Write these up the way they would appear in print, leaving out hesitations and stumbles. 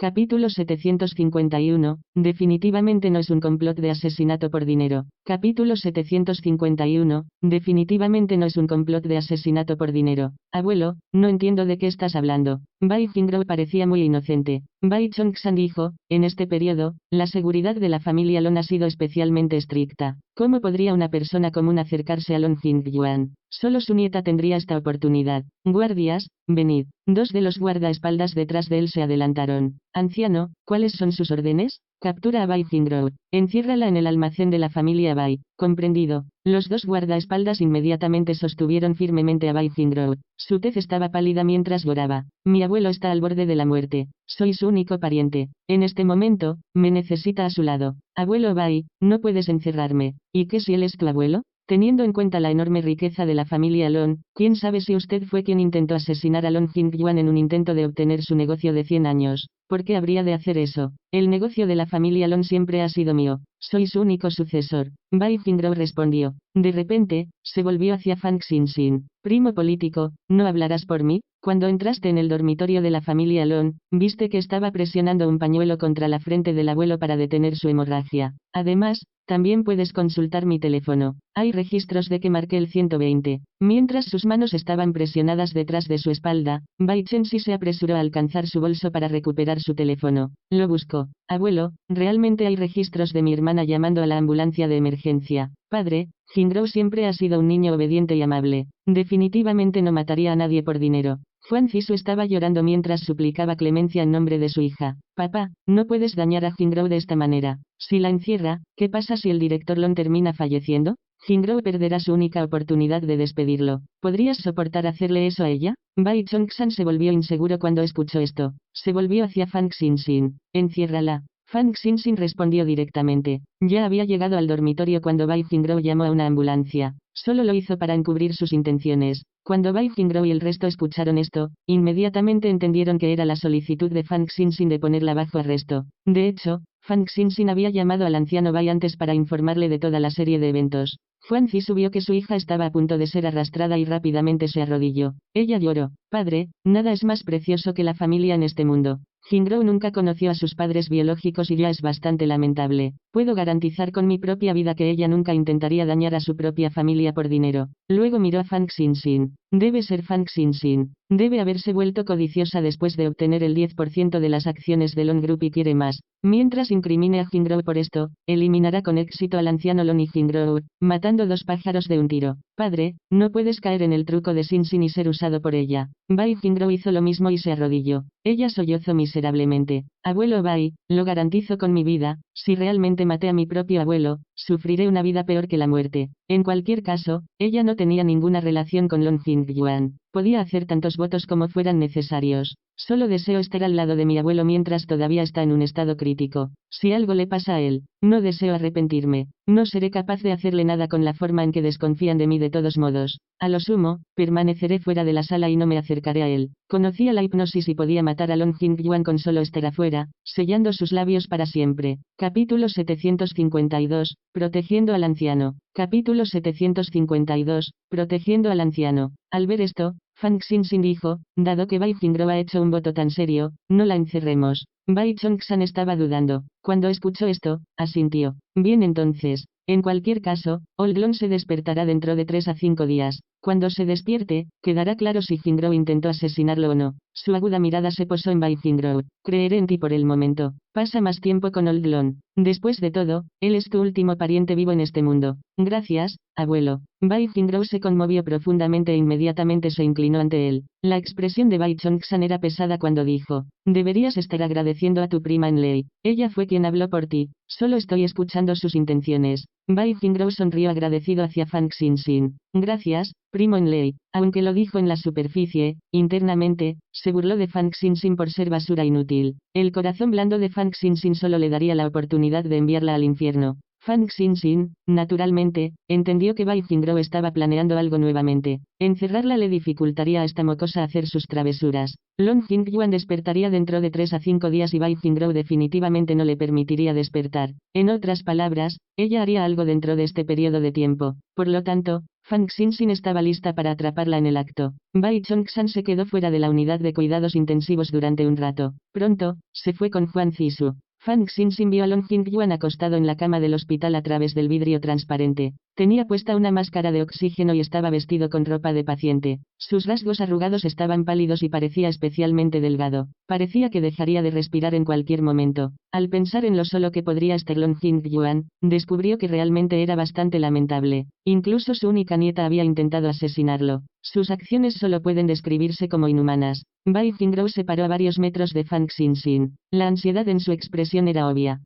Capítulo 751, definitivamente no es un complot de asesinato por dinero. Capítulo 751, definitivamente no es un complot de asesinato por dinero. Abuelo, no entiendo de qué estás hablando. Bai Jingro parecía muy inocente. Bai Chongsan dijo, en este periodo, la seguridad de la familia Lon ha sido especialmente estricta. ¿Cómo podría una persona común acercarse a Lon Jingyuan? Solo su nieta tendría esta oportunidad. Guardias, venid. Dos de los guardaespaldas detrás de él se adelantaron. Anciano, ¿cuáles son sus órdenes? Captura a Bai Jingro. Enciérrala en el almacén de la familia Bai. Comprendido. Los dos guardaespaldas inmediatamente sostuvieron firmemente a Bai Jingro. Su tez estaba pálida mientras lloraba. Mi abuelo está al borde de la muerte. Soy su único pariente. En este momento, me necesita a su lado. Abuelo Bai, no puedes encerrarme. ¿Y qué si él es tu abuelo? Teniendo en cuenta la enorme riqueza de la familia Lon, ¿quién sabe si usted fue quien intentó asesinar a Lon Jingyuan en un intento de obtener su negocio de 100 años? ¿Por qué habría de hacer eso? El negocio de la familia Lon siempre ha sido mío. Soy su único sucesor. Bai Jingro respondió. De repente, se volvió hacia Fang Xinxin. Primo político, ¿no hablarás por mí? Cuando entraste en el dormitorio de la familia Lon, viste que estaba presionando un pañuelo contra la frente del abuelo para detener su hemorragia. Además, también puedes consultar mi teléfono. Hay registros de que marqué el 120. Mientras sus manos estaban presionadas detrás de su espalda, Bai Chenxi se apresuró a alcanzar su bolso para recuperar su teléfono. Lo buscó. Abuelo, realmente hay registros de mi hermana llamando a la ambulancia de emergencia. Padre, Jingro siempre ha sido un niño obediente y amable. Definitivamente no mataría a nadie por dinero. Juan Zisu estaba llorando mientras suplicaba clemencia en nombre de su hija. Papá, no puedes dañar a Jingro de esta manera. Si la encierra, ¿qué pasa si el director Lon termina falleciendo? Jingro perderá su única oportunidad de despedirlo. ¿Podrías soportar hacerle eso a ella? Bai Chongsan se volvió inseguro cuando escuchó esto. Se volvió hacia Fang Xinxin. Enciérrala. Fang Xinxin respondió directamente. Ya había llegado al dormitorio cuando Bai Jingro llamó a una ambulancia. Solo lo hizo para encubrir sus intenciones. Cuando Bai Jingro y el resto escucharon esto, inmediatamente entendieron que era la solicitud de Fang Xinxin de ponerla bajo arresto. De hecho, Fang Xinxin había llamado al anciano Bai antes para informarle de toda la serie de eventos. Juan Zisu vio que su hija estaba a punto de ser arrastrada y rápidamente se arrodilló. Ella lloró. Padre, nada es más precioso que la familia en este mundo. Jingro nunca conoció a sus padres biológicos y ya es bastante lamentable. Puedo garantizar con mi propia vida que ella nunca intentaría dañar a su propia familia por dinero. Luego miró a Fang Xinxin. Debe ser Fang Xinxin. Debe haberse vuelto codiciosa después de obtener el 10% de las acciones de Lon Group y quiere más. Mientras incrimine a Jingro por esto, eliminará con éxito al anciano Lon y Jingro, matando dos pájaros de un tiro. Padre, no puedes caer en el truco de Xinxin y ser usado por ella. Bai Jingro hizo lo mismo y se arrodilló. Ella sollozó miserablemente. Abuelo Bai, lo garantizo con mi vida, si realmente maté a mi propio abuelo, sufriré una vida peor que la muerte. En cualquier caso, ella no tenía ninguna relación con Lon Jingyuan. Podía hacer tantos votos como fueran necesarios. Solo deseo estar al lado de mi abuelo mientras todavía está en un estado crítico. Si algo le pasa a él, no deseo arrepentirme. No seré capaz de hacerle nada con la forma en que desconfían de mí de todos modos. A lo sumo, permaneceré fuera de la sala y no me acercaré a él. Conocía la hipnosis y podía matar a Lon Jingyuan con solo estar afuera, sellando sus labios para siempre. Capítulo 752, protegiendo al anciano. Capítulo 752, protegiendo al anciano. Al ver esto, Fang Xinxin dijo, dado que Bai Jingro ha hecho un voto tan serio, no la encerremos. Bai Chongsan estaba dudando. Cuando escuchó esto, asintió. Bien entonces. En cualquier caso, Old Lon se despertará dentro de 3 a 5 días. Cuando se despierte, quedará claro si Jingro intentó asesinarlo o no. Su aguda mirada se posó en Bai Jingro. Creeré en ti por el momento. Pasa más tiempo con Old Lon. Después de todo, él es tu último pariente vivo en este mundo. Gracias, abuelo. Bai Jingro se conmovió profundamente e inmediatamente se inclinó ante él. La expresión de Bai Chongsan era pesada cuando dijo, deberías estar agradeciendo a tu prima Enlei. Ella fue quien habló por ti. Solo estoy escuchando sus intenciones. Bai Jingro sonrió agradecido hacia Fang Xinxin. Gracias, primo Enlei. Aunque lo dijo en la superficie, internamente, se burló de Fang Xinxin por ser basura inútil. El corazón blando de Fang Xinxin solo le daría la oportunidad de enviarla al infierno. Fang Xinxin, naturalmente, entendió que Bai Jingro estaba planeando algo nuevamente. Encerrarla le dificultaría a esta mocosa hacer sus travesuras. Lon Jingyuan despertaría dentro de 3 a 5 días y Bai Jingro definitivamente no le permitiría despertar. En otras palabras, ella haría algo dentro de este periodo de tiempo. Por lo tanto, Fang Xinxin estaba lista para atraparla en el acto. Bai Chongsan se quedó fuera de la unidad de cuidados intensivos durante un rato. Pronto, se fue con Huan Zisu. Fang Xinxin vio a Long Jingyuan acostado en la cama del hospital a través del vidrio transparente. Tenía puesta una máscara de oxígeno y estaba vestido con ropa de paciente. Sus rasgos arrugados estaban pálidos y parecía especialmente delgado. Parecía que dejaría de respirar en cualquier momento. Al pensar en lo solo que podría estar Long Jingyuan, descubrió que realmente era bastante lamentable. Incluso su única nieta había intentado asesinarlo. Sus acciones solo pueden describirse como inhumanas. Bai Jingzhou se paró a varios metros de Fang Xinxin. La ansiedad en su expresión era obvia.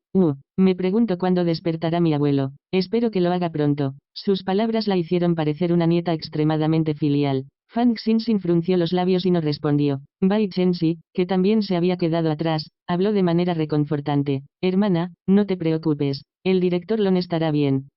Me pregunto cuándo despertará mi abuelo. Espero que lo haga pronto. Sus palabras la hicieron parecer una nieta extremadamente filial. Fang Xinxin frunció los labios y no respondió. Bai Chenxi, que también se había quedado atrás, habló de manera reconfortante. Hermana, no te preocupes. El director Lon estará bien.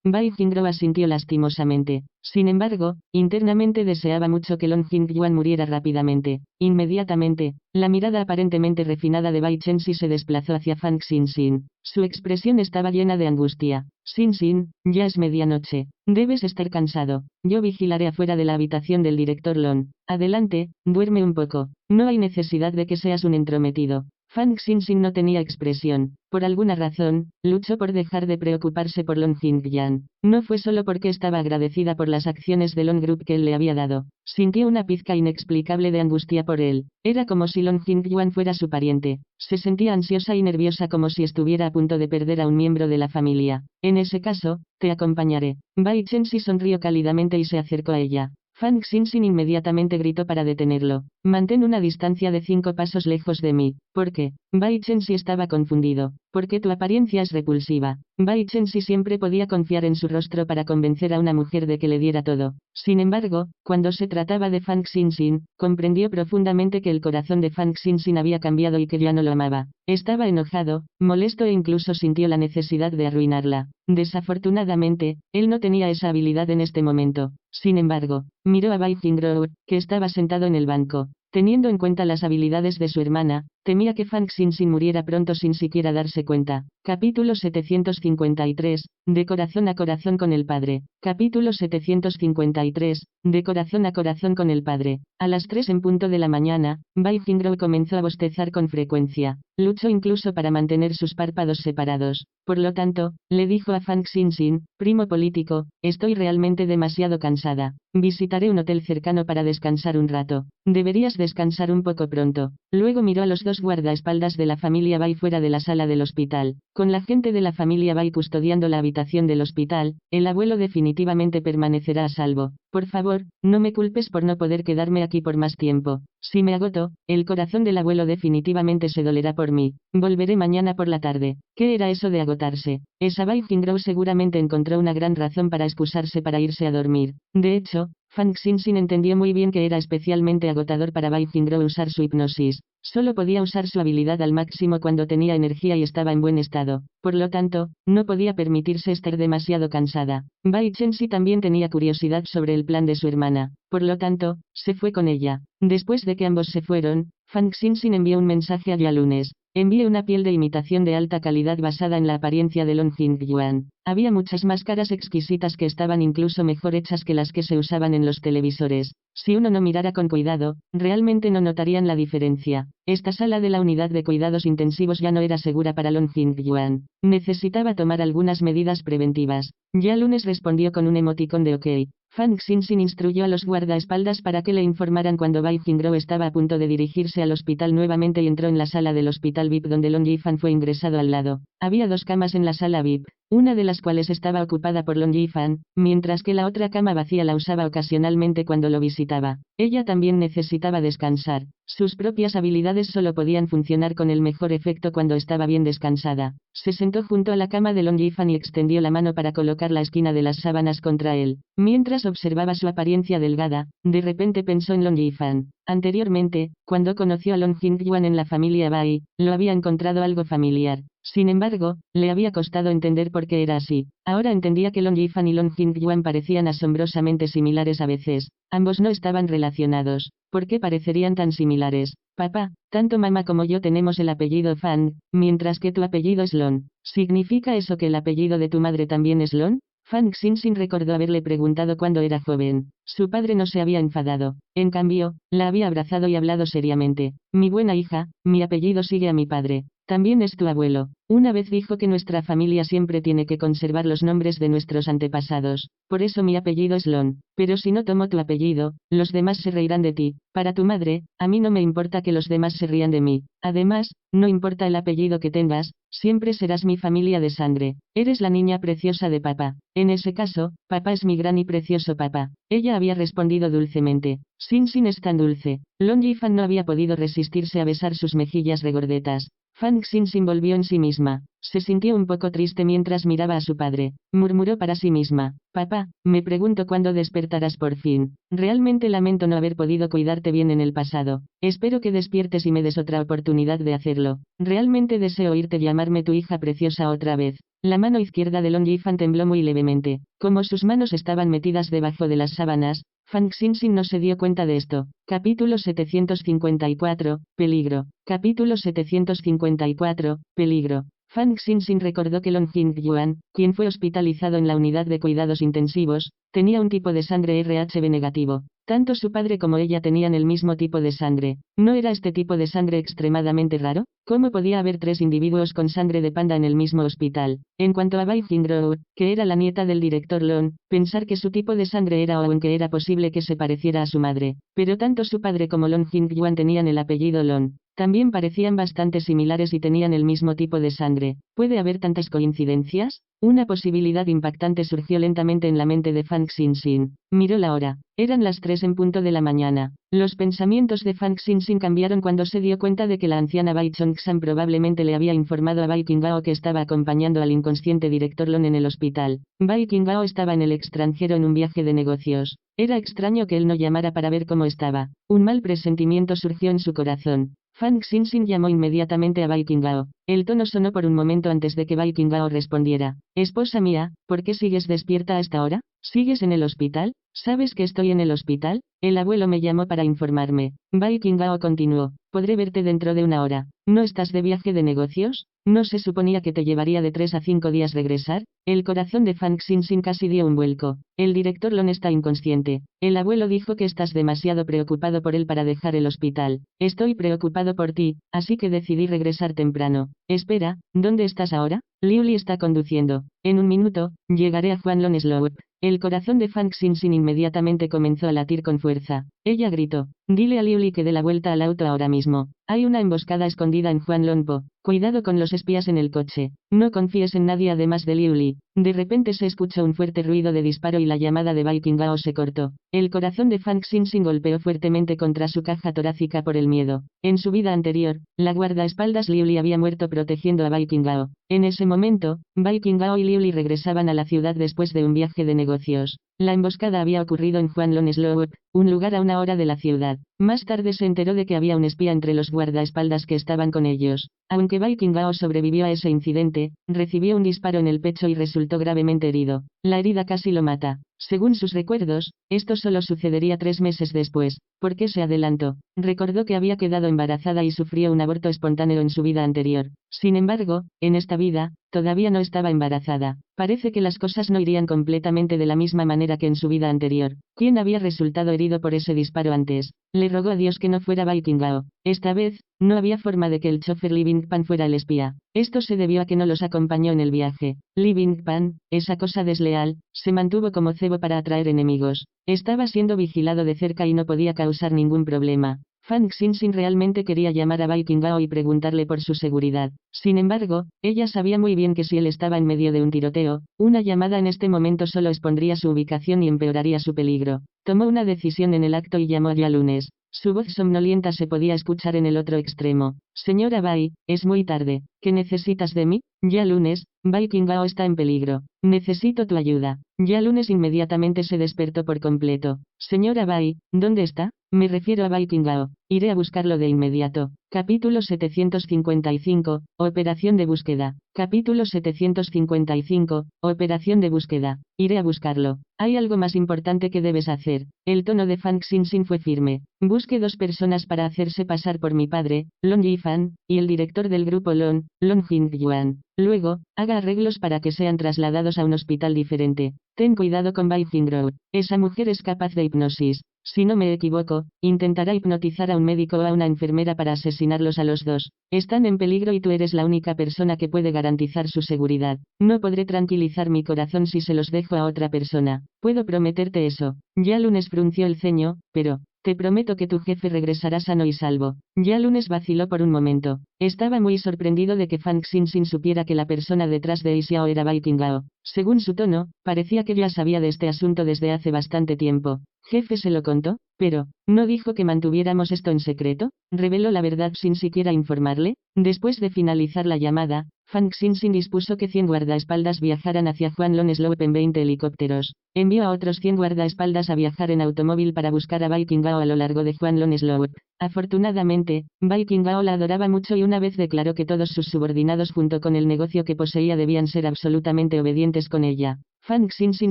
Bai Jingzhou asintió lastimosamente. Sin embargo, internamente deseaba mucho que Long Jingyuan muriera rápidamente. Inmediatamente, la mirada aparentemente refinada de Bai Chenxi se desplazó hacia Fang Xinxin. Su expresión estaba llena de angustia. Xinxin, ya es medianoche. Debes estar cansado. Yo vigilaré afuera de la habitación del director Lon. Adelante, duerme un poco. No hay necesidad de que seas un entrometido. Fang Xinxin no tenía expresión. Por alguna razón, luchó por dejar de preocuparse por Long Jingyuan. No fue solo porque estaba agradecida por las acciones de Long Group que él le había dado. Sintió una pizca inexplicable de angustia por él. Era como si Long Jingyuan fuera su pariente. Se sentía ansiosa y nerviosa como si estuviera a punto de perder a un miembro de la familia. En ese caso, te acompañaré. Bai Chenxi sonrió cálidamente y se acercó a ella. Fang Xinxin inmediatamente gritó para detenerlo. Mantén una distancia de 5 pasos lejos de mí. ¿Por qué? Bai Chenxi estaba confundido. Porque tu apariencia es repulsiva. Bai Chenxi siempre podía confiar en su rostro para convencer a una mujer de que le diera todo. Sin embargo, cuando se trataba de Fang Xinxin, comprendió profundamente que el corazón de Fang Xinxin había cambiado y que ya no lo amaba. Estaba enojado, molesto e incluso sintió la necesidad de arruinarla. Desafortunadamente, él no tenía esa habilidad en este momento. Sin embargo, miró a Bai Jingzhou, que estaba sentado en el banco. Teniendo en cuenta las habilidades de su hermana, temía que Fang Xinxin muriera pronto sin siquiera darse cuenta. Capítulo 753, de corazón a corazón con el padre. Capítulo 753, de corazón a corazón con el padre. A las 3 en punto de la mañana, Bai Jingzhou comenzó a bostezar con frecuencia. Luchó incluso para mantener sus párpados separados. Por lo tanto, le dijo a Fang Xinxin, primo político, estoy realmente demasiado cansada. Visitaré un hotel cercano para descansar un rato. Deberías descansar un poco pronto. Luego miró a los dos guardaespaldas de la familia Bai fuera de la sala del hospital. Con la gente de la familia Bai custodiando la habitación del hospital, el abuelo definitivamente permanecerá a salvo. Por favor, no me culpes por no poder quedarme aquí por más tiempo. Si me agoto, el corazón del abuelo definitivamente se dolerá por mí. Volveré mañana por la tarde. ¿Qué era eso de agotarse? Esa Bai Jingzhou seguramente encontró una gran razón para excusarse para irse a dormir. De hecho, Fang Xinxin entendió muy bien que era especialmente agotador para Bai Jingzhou usar su hipnosis. Solo podía usar su habilidad al máximo cuando tenía energía y estaba en buen estado. Por lo tanto, no podía permitirse estar demasiado cansada. Bai Chenxi también tenía curiosidad sobre el plan de su hermana. Por lo tanto, se fue con ella. Después de que ambos se fueron, Fang Xinxin envió un mensaje a Yalunes. Envié una piel de imitación de alta calidad basada en la apariencia de Long Jingyuan. Había muchas máscaras exquisitas que estaban incluso mejor hechas que las que se usaban en los televisores. Si uno no mirara con cuidado, realmente no notarían la diferencia. Esta sala de la unidad de cuidados intensivos ya no era segura para Long Jingyuan. Necesitaba tomar algunas medidas preventivas. Ya Lunes respondió con un emoticón de OK. Fang Xinxin instruyó a los guardaespaldas para que le informaran cuando Bai Jingzhou estaba a punto de dirigirse al hospital nuevamente y entró en la sala del hospital VIP donde Long Yifan fue ingresado al lado. Había 2 camas en la sala VIP, una de las cuales estaba ocupada por Long Yifan, mientras que la otra cama vacía la usaba ocasionalmente cuando lo visitaba. Ella también necesitaba descansar. Sus propias habilidades solo podían funcionar con el mejor efecto cuando estaba bien descansada. Se sentó junto a la cama de Long Yifan y extendió la mano para colocar la esquina de las sábanas contra él. Mientras observaba su apariencia delgada, de repente pensó en Long Yifan. Anteriormente, cuando conoció a Long Jingyuan en la familia Bai, lo había encontrado algo familiar. Sin embargo, le había costado entender por qué era así. Ahora entendía que Long Yifan y Long Jingyuan parecían asombrosamente similares a veces. Ambos no estaban relacionados. ¿Por qué parecerían tan similares? Papá, tanto mamá como yo tenemos el apellido Fang, mientras que tu apellido es Lon. ¿Significa eso que el apellido de tu madre también es Lon? Fang Xinxin recordó haberle preguntado cuando era joven. Su padre no se había enfadado. En cambio, la había abrazado y hablado seriamente. Mi buena hija, mi apellido sigue a mi padre. También es tu abuelo. Una vez dijo que nuestra familia siempre tiene que conservar los nombres de nuestros antepasados. Por eso mi apellido es Lon. Pero si no tomo tu apellido, los demás se reirán de ti. Para tu madre, a mí no me importa que los demás se rían de mí. Además, no importa el apellido que tengas, siempre serás mi familia de sangre. Eres la niña preciosa de papá. En ese caso, papá es mi gran y precioso papá. Ella había respondido dulcemente. Xinxin es tan dulce. Lon Yifan no había podido resistirse a besar sus mejillas regordetas. Fang Xinxin volvió en sí misma. Se sintió un poco triste mientras miraba a su padre. Murmuró para sí misma. Papá, me pregunto cuándo despertarás por fin. Realmente lamento no haber podido cuidarte bien en el pasado. Espero que despiertes y me des otra oportunidad de hacerlo. Realmente deseo oírte llamarme tu hija preciosa otra vez. La mano izquierda de Lon Yifan tembló muy levemente. Como sus manos estaban metidas debajo de las sábanas, Fang Xinxin no se dio cuenta de esto. Capítulo 754, Peligro. Capítulo 754, Peligro. Fang Xinxin recordó que Long Jingyuan, quien fue hospitalizado en la unidad de cuidados intensivos, tenía un tipo de sangre Rhb negativo. Tanto su padre como ella tenían el mismo tipo de sangre. ¿No era este tipo de sangre extremadamente raro? ¿Cómo podía haber 3 individuos con sangre de panda en el mismo hospital? En cuanto a Bai Jingrou, que era la nieta del director Lon, pensar que su tipo de sangre era o aunque era posible que se pareciera a su madre. Pero tanto su padre como Long Jingyuan tenían el apellido Lon. También parecían bastante similares y tenían el mismo tipo de sangre. ¿Puede haber tantas coincidencias? Una posibilidad impactante surgió lentamente en la mente de Fang Xinxin. Miró la hora. Eran las 3 en punto de la mañana. Los pensamientos de Fang Xinxin cambiaron cuando se dio cuenta de que la anciana Bai Chongsan probablemente le había informado a Bai Qinghao que estaba acompañando al inconsciente director Lon en el hospital. Bai Qinghao estaba en el extranjero en un viaje de negocios. Era extraño que él no llamara para ver cómo estaba. Un mal presentimiento surgió en su corazón. Fang Xinxin llamó inmediatamente a Bai Qinghao. El tono sonó por un momento antes de que Bai Qinghao respondiera. Esposa mía, ¿por qué sigues despierta hasta ahora? ¿Sigues en el hospital? ¿Sabes que estoy en el hospital? El abuelo me llamó para informarme. Bai Qinghao continuó. Podré verte dentro de una hora. ¿No estás de viaje de negocios? ¿No se suponía que te llevaría de 3 a 5 días regresar? El corazón de Fang Xinxin casi dio un vuelco. El director Lon está inconsciente. El abuelo dijo que estás demasiado preocupado por él para dejar el hospital. Estoy preocupado por ti, así que decidí regresar temprano. Espera, ¿dónde estás ahora? Liuli está conduciendo. En un minuto, llegaré a Huanglong Slope. El corazón de Fang Xinxin inmediatamente comenzó a latir con fuerza. Ella gritó. Dile a Liuli que dé la vuelta al auto ahora mismo. Hay una emboscada escondida en Huanglongpo. Cuidado con los espías en el coche. No confíes en nadie además de Liuli. De repente se escuchó un fuerte ruido de disparo y la llamada de Bai Qinghao se cortó. El corazón de Fang Xinxin golpeó fuertemente contra su caja torácica por el miedo. En su vida anterior, la guardaespaldas Liuli había muerto protegiendo a Bai Qinghao. En ese momento, Bai Qinghao y Liuli regresaban a la ciudad después de un viaje de negocios. La emboscada había ocurrido en Huanglong Slope, un lugar a 1 hora de la ciudad. Más tarde se enteró de que había un espía entre los guardaespaldas que estaban con ellos. Aunque Bai Qinghao sobrevivió a ese incidente, recibió un disparo en el pecho y resultó gravemente herido. La herida casi lo mata. Según sus recuerdos, esto solo sucedería 3 meses después. ¿Por qué se adelantó? Recordó que había quedado embarazada y sufrió un aborto espontáneo en su vida anterior. Sin embargo, en esta vida, todavía no estaba embarazada. Parece que las cosas no irían completamente de la misma manera que en su vida anterior. ¿Quién había resultado herido por ese disparo antes? Le rogó a Dios que no fuera Bai Qinghao. Esta vez, no había forma de que el chofer Li Bingpan fuera el espía. Esto se debió a que no los acompañó en el viaje. Li Bingpan, esa cosa desleal, se mantuvo como cebo para atraer enemigos. Estaba siendo vigilado de cerca y no podía causar ningún problema. Fang Xinxin realmente quería llamar a Bai Qinghao y preguntarle por su seguridad. Sin embargo, ella sabía muy bien que si él estaba en medio de un tiroteo, una llamada en este momento solo expondría su ubicación y empeoraría su peligro. Tomó una decisión en el acto y llamó a Ya Lunes. Su voz somnolienta se podía escuchar en el otro extremo. Señora Bai, es muy tarde. ¿Qué necesitas de mí? Ya Lunes, Bai Qinghao está en peligro. Necesito tu ayuda. Ya Lunes inmediatamente se despertó por completo. Señora Bai, ¿dónde está? Me refiero a Bai Qinghao. Iré a buscarlo de inmediato. Capítulo 755, Operación de búsqueda. Capítulo 755, Operación de búsqueda. Iré a buscarlo. Hay algo más importante que debes hacer. El tono de Fang Xinxin fue firme. Busque 2 personas para hacerse pasar por mi padre, Long Yifan, y el director del grupo Long Jingyuan. Luego, haga arreglos para que sean trasladados a un hospital diferente. Ten cuidado con Bai Jingroup. Esa mujer es capaz de hipnosis. Si no me equivoco, intentará hipnotizar a un médico o a una enfermera para asesinarlos a los 2. Están en peligro y tú eres la única persona que puede garantizar su seguridad. No podré tranquilizar mi corazón si se los dejo a otra persona. Puedo prometerte eso. Ya Lunes frunció el ceño, pero, te prometo que tu jefe regresará sano y salvo. Ya Lunes vaciló por un momento. Estaba muy sorprendido de que Fang Xinxin supiera que la persona detrás de Xiao era Bai Qingao. Según su tono, parecía que ya sabía de este asunto desde hace bastante tiempo. ¿Jefe se lo contó? Pero, ¿no dijo que mantuviéramos esto en secreto? ¿Reveló la verdad sin siquiera informarle? Después de finalizar la llamada, Fang Xinxin dispuso que 100 guardaespaldas viajaran hacia Huanglong Slope en 20 helicópteros. Envió a otros 100 guardaespaldas a viajar en automóvil para buscar a Bai Qingao a lo largo de Huanglong Slope. Afortunadamente, Bai Qingao la adoraba mucho y una vez declaró que todos sus subordinados junto con el negocio que poseía debían ser absolutamente obedientes con ella. Fang Xinxin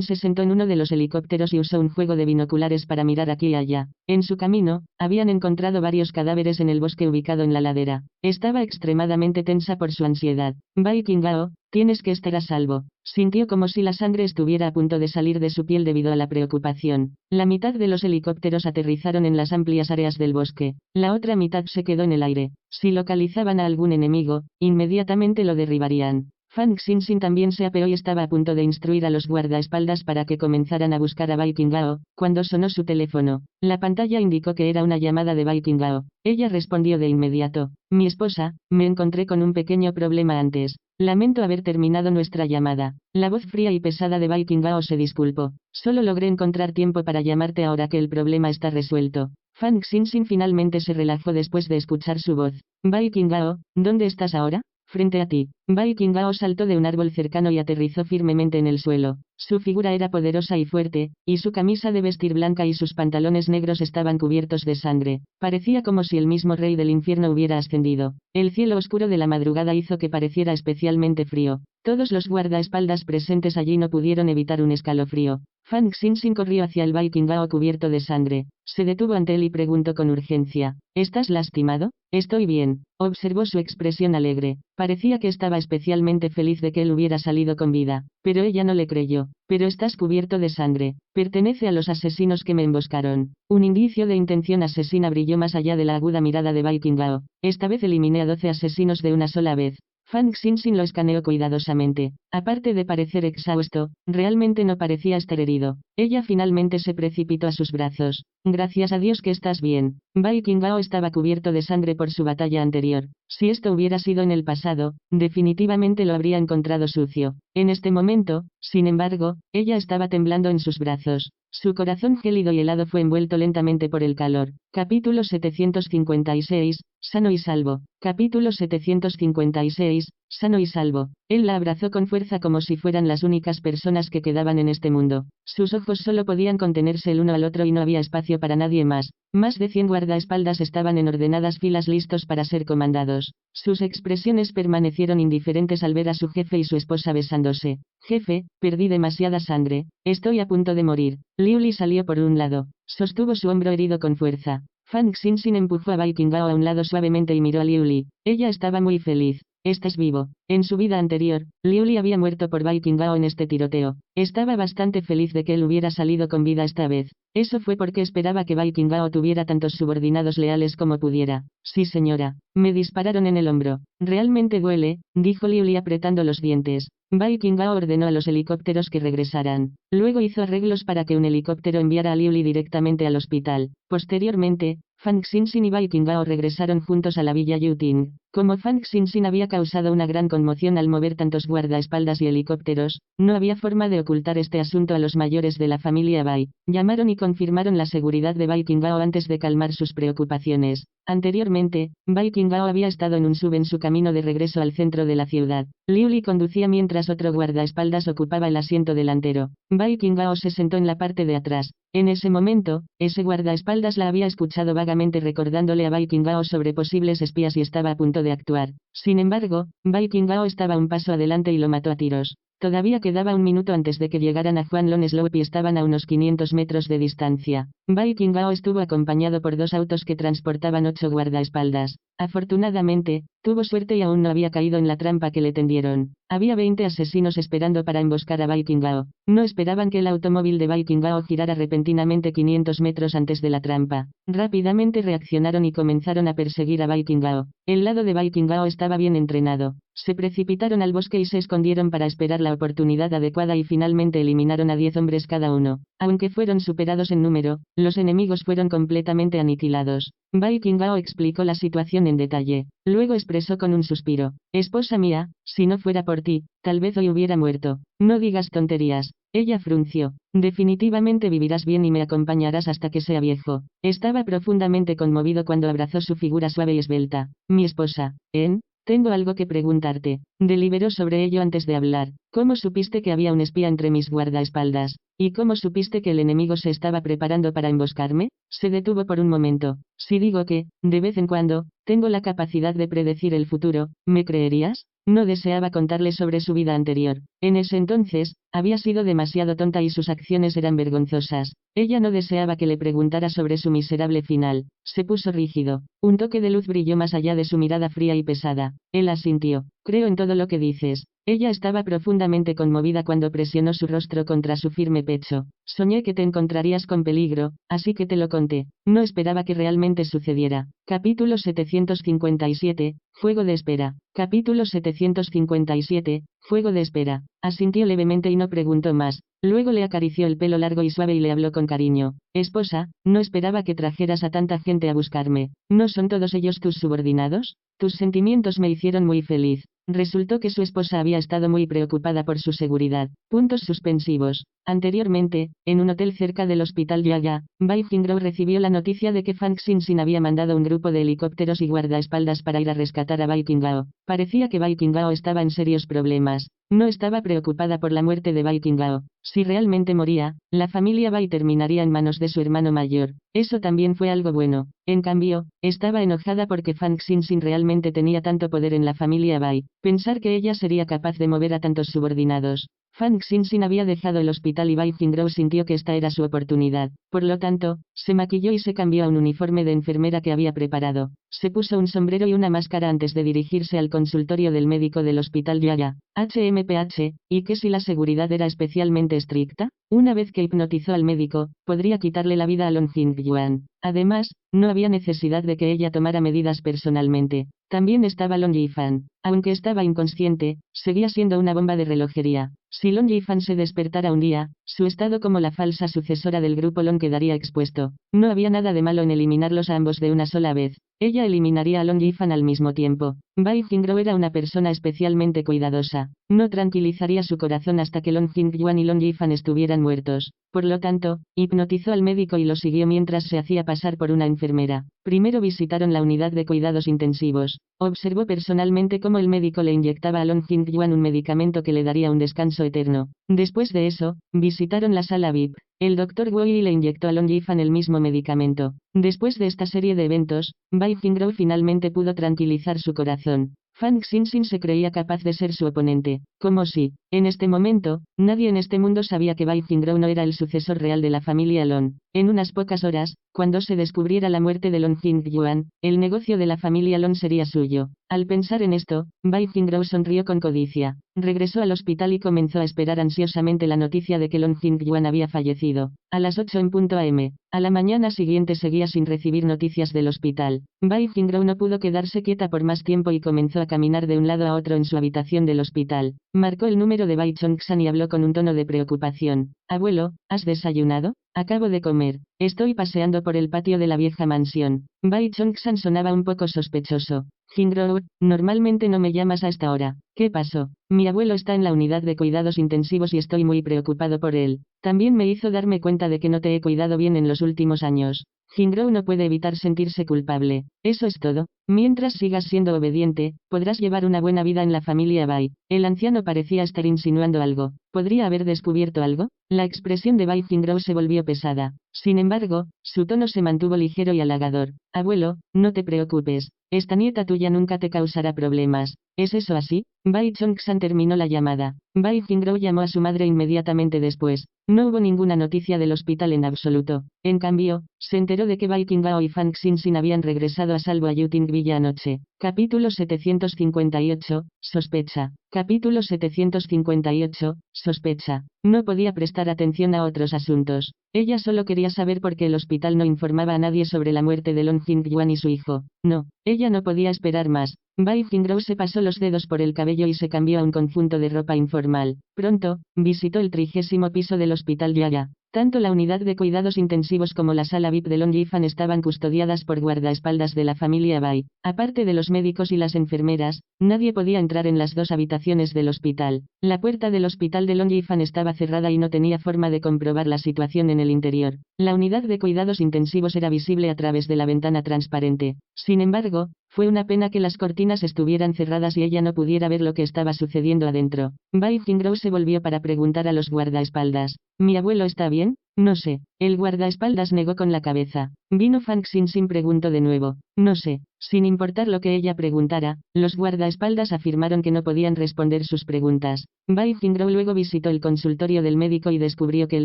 se sentó en uno de los helicópteros y usó un juego de binoculares para mirar aquí y allá. En su camino, habían encontrado varios cadáveres en el bosque ubicado en la ladera. Estaba extremadamente tensa por su ansiedad. Bai Qingao, tienes que estar a salvo. Sintió como si la sangre estuviera a punto de salir de su piel debido a la preocupación. La mitad de los helicópteros aterrizaron en las amplias áreas del bosque. La otra mitad se quedó en el aire. Si localizaban a algún enemigo, inmediatamente lo derribarían. Fang Xinxin también se apeó y estaba a punto de instruir a los guardaespaldas para que comenzaran a buscar a Bai Qingao, cuando sonó su teléfono. La pantalla indicó que era una llamada de Bai Qingao. Ella respondió de inmediato. Mi esposa, me encontré con un pequeño problema antes. Lamento haber terminado nuestra llamada. La voz fría y pesada de Bai Qingao se disculpó. Solo logré encontrar tiempo para llamarte ahora que el problema está resuelto. Fang Xinxin finalmente se relajó después de escuchar su voz. Bai Qingao, ¿dónde estás ahora? Frente a ti. Bai Qingao saltó de un árbol cercano y aterrizó firmemente en el suelo. Su figura era poderosa y fuerte, y su camisa de vestir blanca y sus pantalones negros estaban cubiertos de sangre. Parecía como si el mismo rey del infierno hubiera ascendido. El cielo oscuro de la madrugada hizo que pareciera especialmente frío. Todos los guardaespaldas presentes allí no pudieron evitar un escalofrío. Fang Xinxin corrió hacia el Bai Qingao cubierto de sangre. Se detuvo ante él y preguntó con urgencia. ¿Estás lastimado? Estoy bien. Observó su expresión alegre. Parecía que estaba especialmente feliz de que él hubiera salido con vida. Pero ella no le creyó. Pero estás cubierto de sangre. Pertenece a los asesinos que me emboscaron. Un indicio de intención asesina brilló más allá de la aguda mirada de Bai Qingao. Esta vez eliminé a 12 asesinos de una sola vez. Fang Xinxin lo escaneó cuidadosamente. Aparte de parecer exhausto, realmente no parecía estar herido. Ella finalmente se precipitó a sus brazos. Gracias a Dios que estás bien. Bai Qingao estaba cubierto de sangre por su batalla anterior. Si esto hubiera sido en el pasado, definitivamente lo habría encontrado sucio. En este momento, sin embargo, ella estaba temblando en sus brazos. Su corazón gélido y helado fue envuelto lentamente por el calor. Capítulo 756, Sano y salvo. Capítulo 756, Sano y salvo. Él la abrazó con fuerza como si fueran las únicas personas que quedaban en este mundo. Sus ojos solo podían contenerse el uno al otro y no había espacio para nadie más. Más de 100 guardaespaldas estaban en ordenadas filas listos para ser comandados. Sus expresiones permanecieron indiferentes al ver a su jefe y su esposa besándose. Jefe, perdí demasiada sangre. Estoy a punto de morir. Liu Li salió por un lado. Sostuvo su hombro herido con fuerza. Fang Xinxin empujó a Bai Qingao a un lado suavemente y miró a Liu Li. Ella estaba muy feliz. Estás vivo. En su vida anterior, Liu Li había muerto por Bai Qingao en este tiroteo. Estaba bastante feliz de que él hubiera salido con vida esta vez. Eso fue porque esperaba que Bai Qingao tuviera tantos subordinados leales como pudiera. Sí señora. Me dispararon en el hombro. Realmente duele, dijo Liu Li apretando los dientes. Bai Qingao ordenó a los helicópteros que regresaran. Luego hizo arreglos para que un helicóptero enviara a Liu Li directamente al hospital. Posteriormente, Fang Xinxin y Bai Qingao regresaron juntos a la villa Yuting. Como Fang Xinxin había causado una gran conmoción al mover tantos guardaespaldas y helicópteros, no había forma de ocultar este asunto a los mayores de la familia Bai. Llamaron y confirmaron la seguridad de Bai Qingao antes de calmar sus preocupaciones. Anteriormente, Bai Qingao había estado en un sub en su camino de regreso al centro de la ciudad. Liu Li conducía mientras otro guardaespaldas ocupaba el asiento delantero. Bai Qingao se sentó en la parte de atrás. En ese momento, ese guardaespaldas la había escuchado vagamente recordándole a Bai Qingao sobre posibles espías y estaba a punto de actuar. Sin embargo, Bai Qingao estaba un paso adelante y lo mató a tiros. Todavía quedaba un minuto antes de que llegaran a Huanlong Slope y estaban a unos 500 metros de distancia. Bai Qingao estuvo acompañado por 2 autos que transportaban 8 guardaespaldas. Afortunadamente, tuvo suerte y aún no había caído en la trampa que le tendieron. Había 20 asesinos esperando para emboscar a Bai Qingao. No esperaban que el automóvil de Bai Qingao girara repentinamente 500 metros antes de la trampa. Rápidamente reaccionaron y comenzaron a perseguir a Bai Qingao. El lado de Bai Qingao estaba bien entrenado. Se precipitaron al bosque y se escondieron para esperar la oportunidad adecuada y finalmente eliminaron a 10 hombres cada uno. Aunque fueron superados en número, los enemigos fueron completamente aniquilados. Bai Qingao explicó la situación en detalle. Luego expresó con un suspiro: esposa mía, si no fuera por ti, tal vez hoy hubiera muerto. No digas tonterías. Ella frunció. Definitivamente vivirás bien y me acompañarás hasta que sea viejo. Estaba profundamente conmovido cuando abrazó su figura suave y esbelta. Mi esposa, ¿en? Tengo algo que preguntarte. Deliberó sobre ello antes de hablar. ¿Cómo supiste que había un espía entre mis guardaespaldas? ¿Y cómo supiste que el enemigo se estaba preparando para emboscarme? Se detuvo por un momento. Si digo que, de vez en cuando, tengo la capacidad de predecir el futuro, ¿me creerías? No deseaba contarle sobre su vida anterior. En ese entonces, había sido demasiado tonta y sus acciones eran vergonzosas. Ella no deseaba que le preguntara sobre su miserable final. Se puso rígido. Un toque de luz brilló más allá de su mirada fría y pesada. Él asintió. Creo en todo lo que dices. Ella estaba profundamente conmovida cuando presionó su rostro contra su firme pecho. Soñé que te encontrarías con peligro, así que te lo conté. No esperaba que realmente sucediera. Capítulo 757, Fuego de espera. Capítulo 757, Fuego de espera. Asintió levemente y no preguntó más. Luego le acarició el pelo largo y suave y le habló con cariño. Esposa, no esperaba que trajeras a tanta gente a buscarme. ¿No son todos ellos tus subordinados? Tus sentimientos me hicieron muy feliz. Resultó que su esposa había estado muy preocupada por su seguridad. Puntos suspensivos. Anteriormente, en un hotel cerca del hospital Yaya, Bai Qingao recibió la noticia de que Fang Xinxin había mandado un grupo de helicópteros y guardaespaldas para ir a rescatar a Bai Qingao. Parecía que Bai Qingao estaba en serios problemas. No estaba preocupada por la muerte de Bai Qingao. Si realmente moría, la familia Bai terminaría en manos de su hermano mayor. Eso también fue algo bueno. En cambio, estaba enojada porque Fang Xinxin realmente tenía tanto poder en la familia Bai. Pensar que ella sería capaz de mover a tantos subordinados. Fang Xinxin había dejado el hospital y Bai Qingao sintió que esta era su oportunidad. Por lo tanto, se maquilló y se cambió a un uniforme de enfermera que había preparado. Se puso un sombrero y una máscara antes de dirigirse al consultorio del médico del hospital Yaya. HMPH, ¿y qué si la seguridad era especialmente estricta? Una vez que hipnotizó al médico, podría quitarle la vida a Long Jingyuan. Además, no había necesidad de que ella tomara medidas personalmente. También estaba Long Yifan. Aunque estaba inconsciente, seguía siendo una bomba de relojería. Si Long Yifan se despertara un día, su estado como la falsa sucesora del grupo Long quedaría expuesto. No había nada de malo en eliminarlos a ambos de una sola vez. Ella eliminaría a Long Yifan al mismo tiempo. Bai Qingao era una persona especialmente cuidadosa. No tranquilizaría su corazón hasta que Long Jingyuan y Long Yifan estuvieran muertos. Por lo tanto, hipnotizó al médico y lo siguió mientras se hacía pasar por una enfermera. Primero visitaron la unidad de cuidados intensivos. Observó personalmente cómo el médico le inyectaba a Long Jingyuan un medicamento que le daría un descanso eterno. Después de eso, visitaron la sala VIP. El Dr. Wei le inyectó a Long Yifan el mismo medicamento. Después de esta serie de eventos, Bai Qingao finalmente pudo tranquilizar su corazón. Fang Xinxin se creía capaz de ser su oponente. Como si, en este momento, nadie en este mundo sabía que Bai Qingao no era el sucesor real de la familia Long. En unas pocas horas, cuando se descubriera la muerte de Long Jingyuan, el negocio de la familia Long sería suyo. Al pensar en esto, Bai Qingao sonrió con codicia. Regresó al hospital y comenzó a esperar ansiosamente la noticia de que Long Jingyuan había fallecido. A las 8 en punto am. A la mañana siguiente seguía sin recibir noticias del hospital. Bai Qingao no pudo quedarse quieta por más tiempo y comenzó a caminar de un lado a otro en su habitación del hospital. Marcó el número de Bai Chongsan y habló con un tono de preocupación. Abuelo, ¿has desayunado? Acabo de comer. Estoy paseando por el patio de la vieja mansión. Bai Chongsan sonaba un poco sospechoso. Jingrow, normalmente no me llamas a esta hora. ¿Qué pasó? Mi abuelo está en la unidad de cuidados intensivos y estoy muy preocupado por él. También me hizo darme cuenta de que no te he cuidado bien en los últimos años. Jingrow no puede evitar sentirse culpable. Eso es todo. Mientras sigas siendo obediente, podrás llevar una buena vida en la familia Bai. El anciano parecía estar insinuando algo. ¿Podría haber descubierto algo? La expresión de Bai Jingrow se volvió pesada. Sin embargo, su tono se mantuvo ligero y halagador. Abuelo, no te preocupes. Esta nieta tuya nunca te causará problemas. ¿Es eso así? Bai Chongsan terminó la llamada. Bai Jingrow llamó a su madre inmediatamente después. No hubo ninguna noticia del hospital en absoluto. En cambio, se enteró de que Bai Qinghao y Fang Xinxin habían regresado a salvo a Yuting Villa anoche. Capítulo 758, sospecha. Capítulo 758, sospecha. No podía prestar atención a otros asuntos. Ella solo quería saber por qué el hospital no informaba a nadie sobre la muerte de Long Jingyuan y su hijo. No, ella no podía esperar más. Bai Jingrow se pasó los dedos por el cabello y se cambió a un conjunto de ropa informal. Pronto, visitó el 30º piso del hospital Yaya. Tanto la unidad de cuidados intensivos como la sala VIP de Long Yifan estaban custodiadas por guardaespaldas de la familia Bai. Aparte de los médicos y las enfermeras, nadie podía entrar en las dos habitaciones del hospital. La puerta del hospital de Long Yifan estaba cerrada y no tenía forma de comprobar la situación en el interior. La unidad de cuidados intensivos era visible a través de la ventana transparente. Sin embargo, fue una pena que las cortinas estuvieran cerradas y ella no pudiera ver lo que estaba sucediendo adentro. Bai Jingrow se volvió para preguntar a los guardaespaldas. ¿Mi abuelo está bien? No sé. El guardaespaldas negó con la cabeza. Vino Fang Xinxin preguntó de nuevo. No sé. Sin importar lo que ella preguntara, los guardaespaldas afirmaron que no podían responder sus preguntas. Bai Jingrow luego visitó el consultorio del médico y descubrió que el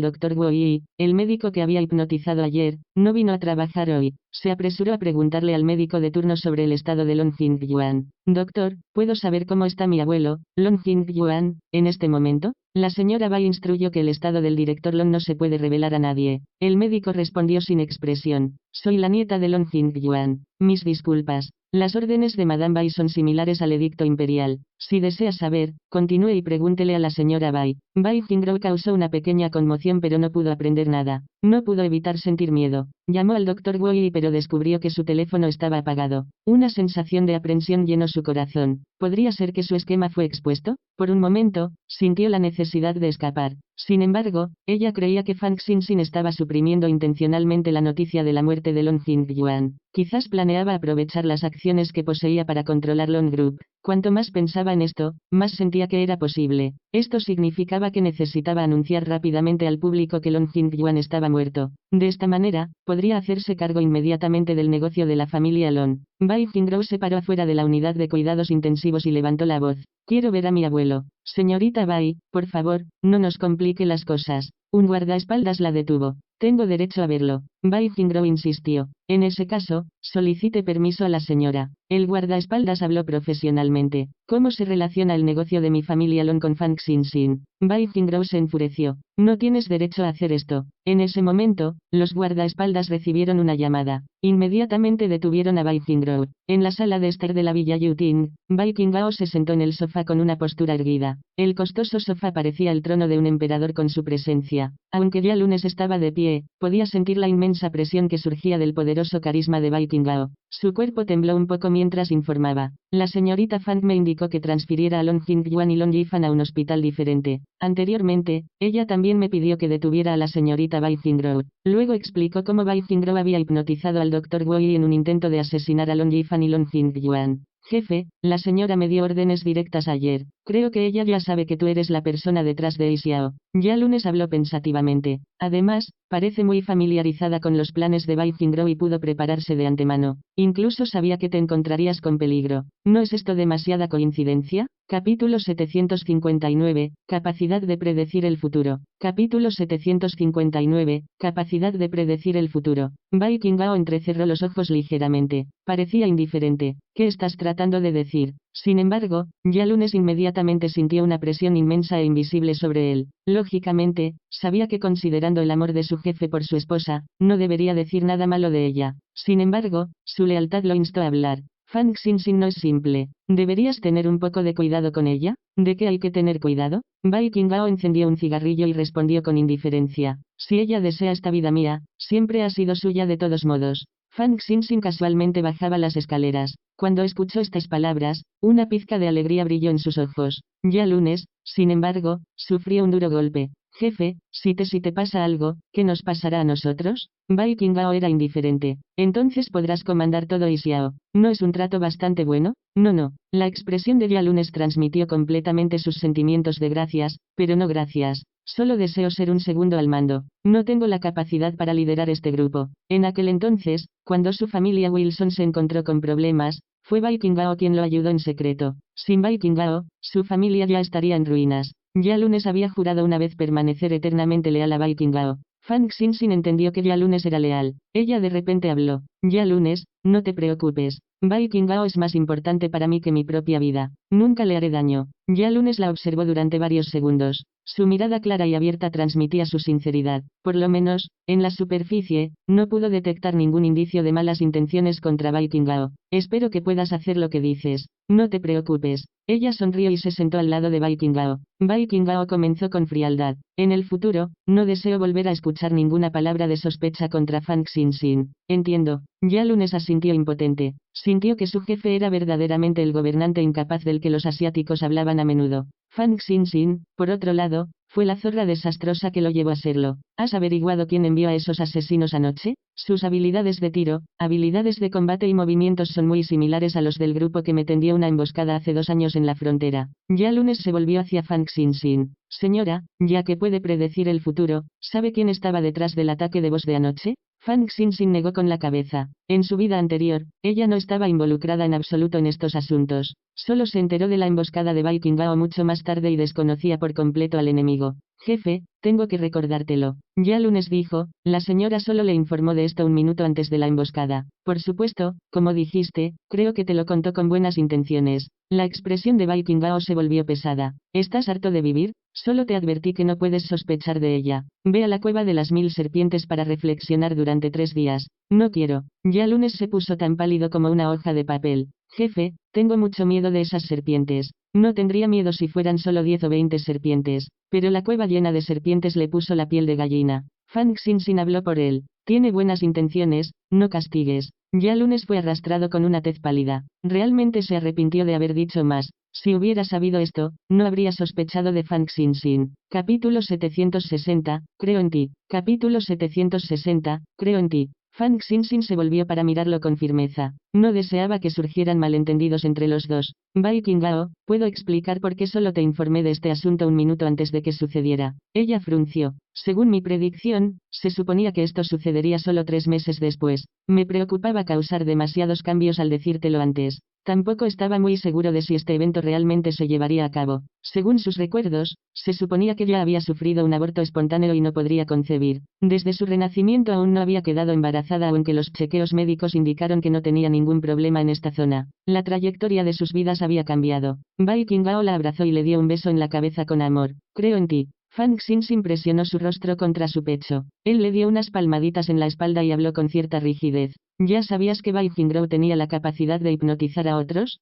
Dr. Guo Yi, el médico que había hipnotizado ayer, no vino a trabajar hoy. Se apresuró a preguntarle al médico de turno sobre el estado de Long Jingyuan. Doctor, ¿puedo saber cómo está mi abuelo, Long Jingyuan, en este momento? La señora Bai instruyó que el estado del director Long no se puede revelar a nadie. El médico respondió sin expresión. Soy la nieta de Long Jingyuan. Mis disculpas. Las órdenes de Madame Bai son similares al edicto imperial. Si desea saber, continúe y pregúntele a la señora Bai. Bai Jingrow causó una pequeña conmoción pero no pudo aprender nada. No pudo evitar sentir miedo. Llamó al Dr. Wei pero descubrió que su teléfono estaba apagado. Una sensación de aprensión llenó su corazón. ¿Podría ser que su esquema fue expuesto? Por un momento, sintió la necesidad de escapar. Sin embargo, ella creía que Fang Xinxin estaba suprimiendo intencionalmente la noticia de la muerte de Long Jingyuan. Quizás planeaba aprovechar las acciones que poseía para controlar Long Group. Cuanto más pensaba en esto, más sentía que era posible. Esto significaba que necesitaba anunciar rápidamente al público que Long Jingyuan estaba muerto. De esta manera, podría hacerse cargo inmediatamente del negocio de la familia Long. Bai Jingrow se paró afuera de la unidad de cuidados intensivos y levantó la voz. Quiero ver a mi abuelo. Señorita Bai, por favor, no nos complique las cosas. Un guardaespaldas la detuvo. Tengo derecho a verlo. Bai Jingrow insistió. En ese caso, solicite permiso a la señora. El guardaespaldas habló profesionalmente. ¿Cómo se relaciona el negocio de mi familia Long con Fang Xinxin? Bai Jingrow se enfureció. No tienes derecho a hacer esto. En ese momento, los guardaespaldas recibieron una llamada. Inmediatamente detuvieron a Bai Jingrow. En la sala de estar de la Villa Yuting, Bai Qinghao se sentó en el sofá con una postura erguida. El costoso sofá parecía el trono de un emperador con su presencia. Aunque ya lunes estaba de pie, podía sentir la inmensa presión que surgía del poderoso carisma de Bai Qinghao. Su cuerpo tembló un poco mientras informaba. La señorita Fang me indicó que transfiriera a Long Jingyuan y Long Yifan a un hospital diferente. Anteriormente, ella también me pidió que detuviera a la señorita Bai Jingrow. Luego explicó cómo Bai Jingrow había hipnotizado al Dr. Wei en un intento de asesinar a Long Yifan y Long Jingyuan. Jefe, la señora me dio órdenes directas ayer. Creo que ella ya sabe que tú eres la persona detrás de Xiao. Ya lunes habló pensativamente. Además, parece muy familiarizada con los planes de Bai Jingrow y pudo prepararse de antemano. Incluso sabía que te encontrarías con peligro. ¿No es esto demasiada coincidencia? Capítulo 759, capacidad de predecir el futuro. Capítulo 759, capacidad de predecir el futuro. Bai Qinghao entrecerró los ojos ligeramente. Parecía indiferente. ¿Qué estás tratando de decir? Sin embargo, ya lunes inmediatamente sintió una presión inmensa e invisible sobre él. Lógicamente, sabía que considerando el amor de su jefe por su esposa, no debería decir nada malo de ella. Sin embargo, su lealtad lo instó a hablar. Fang Xinxin no es simple. ¿Deberías tener un poco de cuidado con ella? ¿De qué hay que tener cuidado? Bai Qinghao encendió un cigarrillo y respondió con indiferencia. Si ella desea esta vida mía, siempre ha sido suya de todos modos. Fang Xinxin casualmente bajaba las escaleras. Cuando escuchó estas palabras, una pizca de alegría brilló en sus ojos. Ya lunes, sin embargo, sufrió un duro golpe. Jefe, si te pasa algo, ¿qué nos pasará a nosotros? Bai Qingao era indiferente. Entonces podrás comandar todo Xiao. ¿No es un trato bastante bueno? No. La expresión de Ya lunes transmitió completamente sus sentimientos de gracias, pero no gracias. Solo deseo ser un segundo al mando. No tengo la capacidad para liderar este grupo. En aquel entonces, cuando su familia Wilson se encontró con problemas, fue Bai Qingao quien lo ayudó en secreto. Sin Bai Qingao, su familia ya estaría en ruinas. Ya lunes había jurado una vez permanecer eternamente leal a Bai Qingao. Fang Xinxin entendió que Ya lunes era leal. Ella de repente habló. Ya lunes, no te preocupes. Bai Qingao es más importante para mí que mi propia vida. Nunca le haré daño. Ya lunes la observó durante varios segundos. Su mirada clara y abierta transmitía su sinceridad. Por lo menos, en la superficie, no pudo detectar ningún indicio de malas intenciones contra Bai Qingao. Espero que puedas hacer lo que dices. No te preocupes. Ella sonrió y se sentó al lado de Bai Qingao. Bai Qingao comenzó con frialdad. En el futuro, no deseo volver a escuchar ninguna palabra de sospecha contra Fang Xinxin. Entiendo. Ya lunes asintió impotente. Sintió que su jefe era verdaderamente el gobernante incapaz del que los asiáticos hablaban a menudo. Fang Xinxin, por otro lado, fue la zorra desastrosa que lo llevó a serlo. ¿Has averiguado quién envió a esos asesinos anoche? Sus habilidades de tiro, habilidades de combate y movimientos son muy similares a los del grupo que me tendió una emboscada hace 2 años en la frontera. Ya lunes se volvió hacia Fang Xinxin. Señora, ya que puede predecir el futuro, ¿sabe quién estaba detrás del ataque de voz de anoche? Fang Xinxin negó con la cabeza. En su vida anterior, ella no estaba involucrada en absoluto en estos asuntos. Solo se enteró de la emboscada de Bai Qingao mucho más tarde y desconocía por completo al enemigo. Jefe, tengo que recordártelo. Ya lunes dijo, la señora solo le informó de esto 1 minuto antes de la emboscada. Por supuesto, como dijiste, creo que te lo contó con buenas intenciones. La expresión de Bai Qingao se volvió pesada. ¿Estás harto de vivir? Solo te advertí que no puedes sospechar de ella. Ve a la cueva de las 1000 serpientes para reflexionar durante 3 días. No quiero. Ya lunes se puso tan pálido como una hoja de papel. Jefe, tengo mucho miedo de esas serpientes. No tendría miedo si fueran solo 10 o 20 serpientes, pero la cueva llena de serpientes le puso la piel de gallina. Fang Xinxin habló por él. Tiene buenas intenciones, no castigues. Ya lunes fue arrastrado con una tez pálida. Realmente se arrepintió de haber dicho más. Si hubiera sabido esto, no habría sospechado de Fang Xinxin. Capítulo 760, creo en ti. Capítulo 760, creo en ti. Fang Xinxin se volvió para mirarlo con firmeza. No deseaba que surgieran malentendidos entre los dos. Bai Qingao, ¿puedo explicar por qué solo te informé de este asunto 1 minuto antes de que sucediera? Ella frunció. Según mi predicción, se suponía que esto sucedería solo 3 meses después. Me preocupaba causar demasiados cambios al decírtelo antes. Tampoco estaba muy seguro de si este evento realmente se llevaría a cabo. Según sus recuerdos, se suponía que ya había sufrido un aborto espontáneo y no podría concebir. Desde su renacimiento aún no había quedado embarazada aunque los chequeos médicos indicaron que no tenía ningún problema en esta zona. La trayectoria de sus vidas había cambiado. Bai Qingao la abrazó y le dio un beso en la cabeza con amor. Creo en ti. Fang Xinxin presionó su rostro contra su pecho. Él le dio unas palmaditas en la espalda y habló con cierta rigidez. ¿Ya sabías que Bai Qingao tenía la capacidad de hipnotizar a otros?